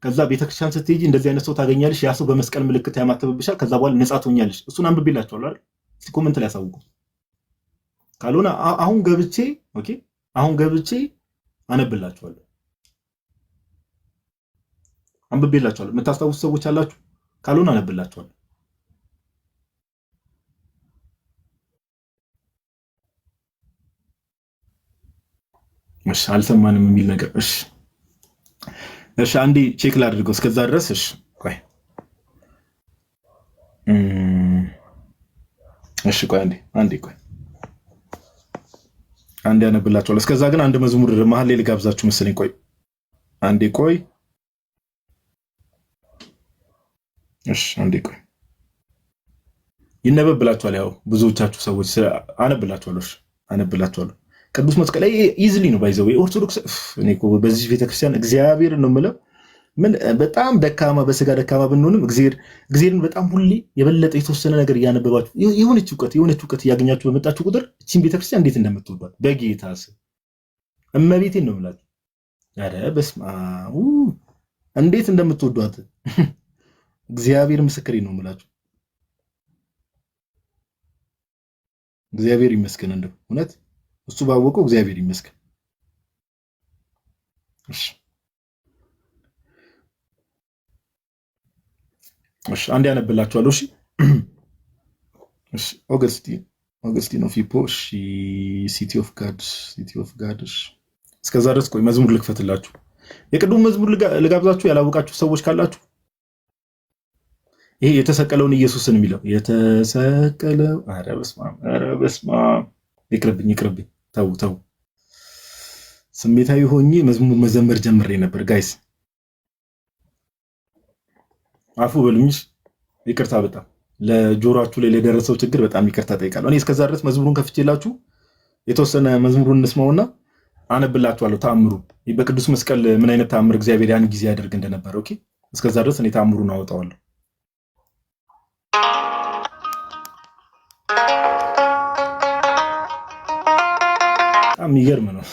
ከዛ ቤተክርስቲያን ስትሄጂ እንደዚህ አይነት ሰው ታገኛለሽ። ያ ሰው በመስቀል ምልክት ያማተብብሻል። ከዛ በኋላ ነፃ ትሆኛለሽ። እሱን አንብቤላችኋል አይደል? እስቲ ኮሜንት ላይ አሳውቁ። ካልሆነ አሁን ገብቼ አነብላችኋለሁ። አንብቤላችኋለሁ። የምታስታውሱ ሰዎች አላችሁ? ካልሆነ አነብላችኋለሁ። እሺ አልሰማንም የሚል ነገር እሺ እሺ አንዴ ቼክ ላድርገው እስከዛ ድረስ እሺ ቆይ እሺ ቆይ አንዴ ቆይ አንዴ ያነብላችኋለሁ እስከዛ ግን አንድ መዝሙር መሀል ላይ ልጋብዛችሁ መሰለኝ ቆይ አንዴ ቆይ እሺ አንዴ ቆይ ይነበብላችኋል ያው ብዙዎቻችሁ ሰዎች አነብላችኋለሁ እሺ አነብላችኋለሁ ቅዱስ መስቀል ላይ ኢዝሊ ነው ባይዘው ኦርቶዶክስ እኔ እኮ በዚህ ቤተክርስቲያን እግዚአብሔር ነው የምለው ምን በጣም ደካማ በስጋ ደካማ ብንሆንም እግዚአብሔርን በጣም ሁሌ የበለጠ የተወሰነ ነገር እያነበባችሁ የሆነች እውቀት እያገኛችሁ በመጣችሁ ቁጥር እቺን ቤተክርስቲያን እንዴት እንደምትወዷት በጌታ ስም እመቤቴን ነው የምላችሁ። ኧረ በስመ አብ እንዴት እንደምትወዷት እግዚአብሔር ምስክሬ ነው የምላችሁ። እግዚአብሔር ይመስገን እንደው እውነት እሱ ባወቀው እግዚአብሔር ይመስገን። እሺ እሺ አንድ ያነብላችኋለሁ። እሺ እሺ ኦገስቲን ኦፍ ሂፖ እሺ ሲቲ ኦፍ ጋድ እሺ እስከዛ ድረስ ቆይ መዝሙር ልክፈትላችሁ። የቅዱም መዝሙር ልጋብዛችሁ ያላወቃችሁ ሰዎች ካላችሁ ይሄ የተሰቀለውን ኢየሱስን የሚለው የተሰቀለው ኧረ በስመ አብ ይቅርብኝ ተው ስሜታዊ ሆኜ መዝሙር መዘመር ጀምሬ ነበር ጋይስ አፉ በሉኝሽ ይቅርታ በጣም ለጆሮአችሁ ላይ ለደረሰው ችግር በጣም ይቅርታ ጠይቃለሁ። እኔ እስከዛ ድረስ መዝሙሩን ከፍቼላችሁ የተወሰነ መዝሙሩን እንስማውና አነብላችኋለሁ ተአምሩ በቅዱስ መስቀል ምን አይነት ተአምር እግዚአብሔር ያን ጊዜ ያደርግ እንደነበር ኦኬ እስከዛ ድረስ እኔ ተአምሩን አወጣዋለሁ። በጣም የሚገርም ነው።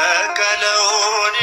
የተሰቀለውን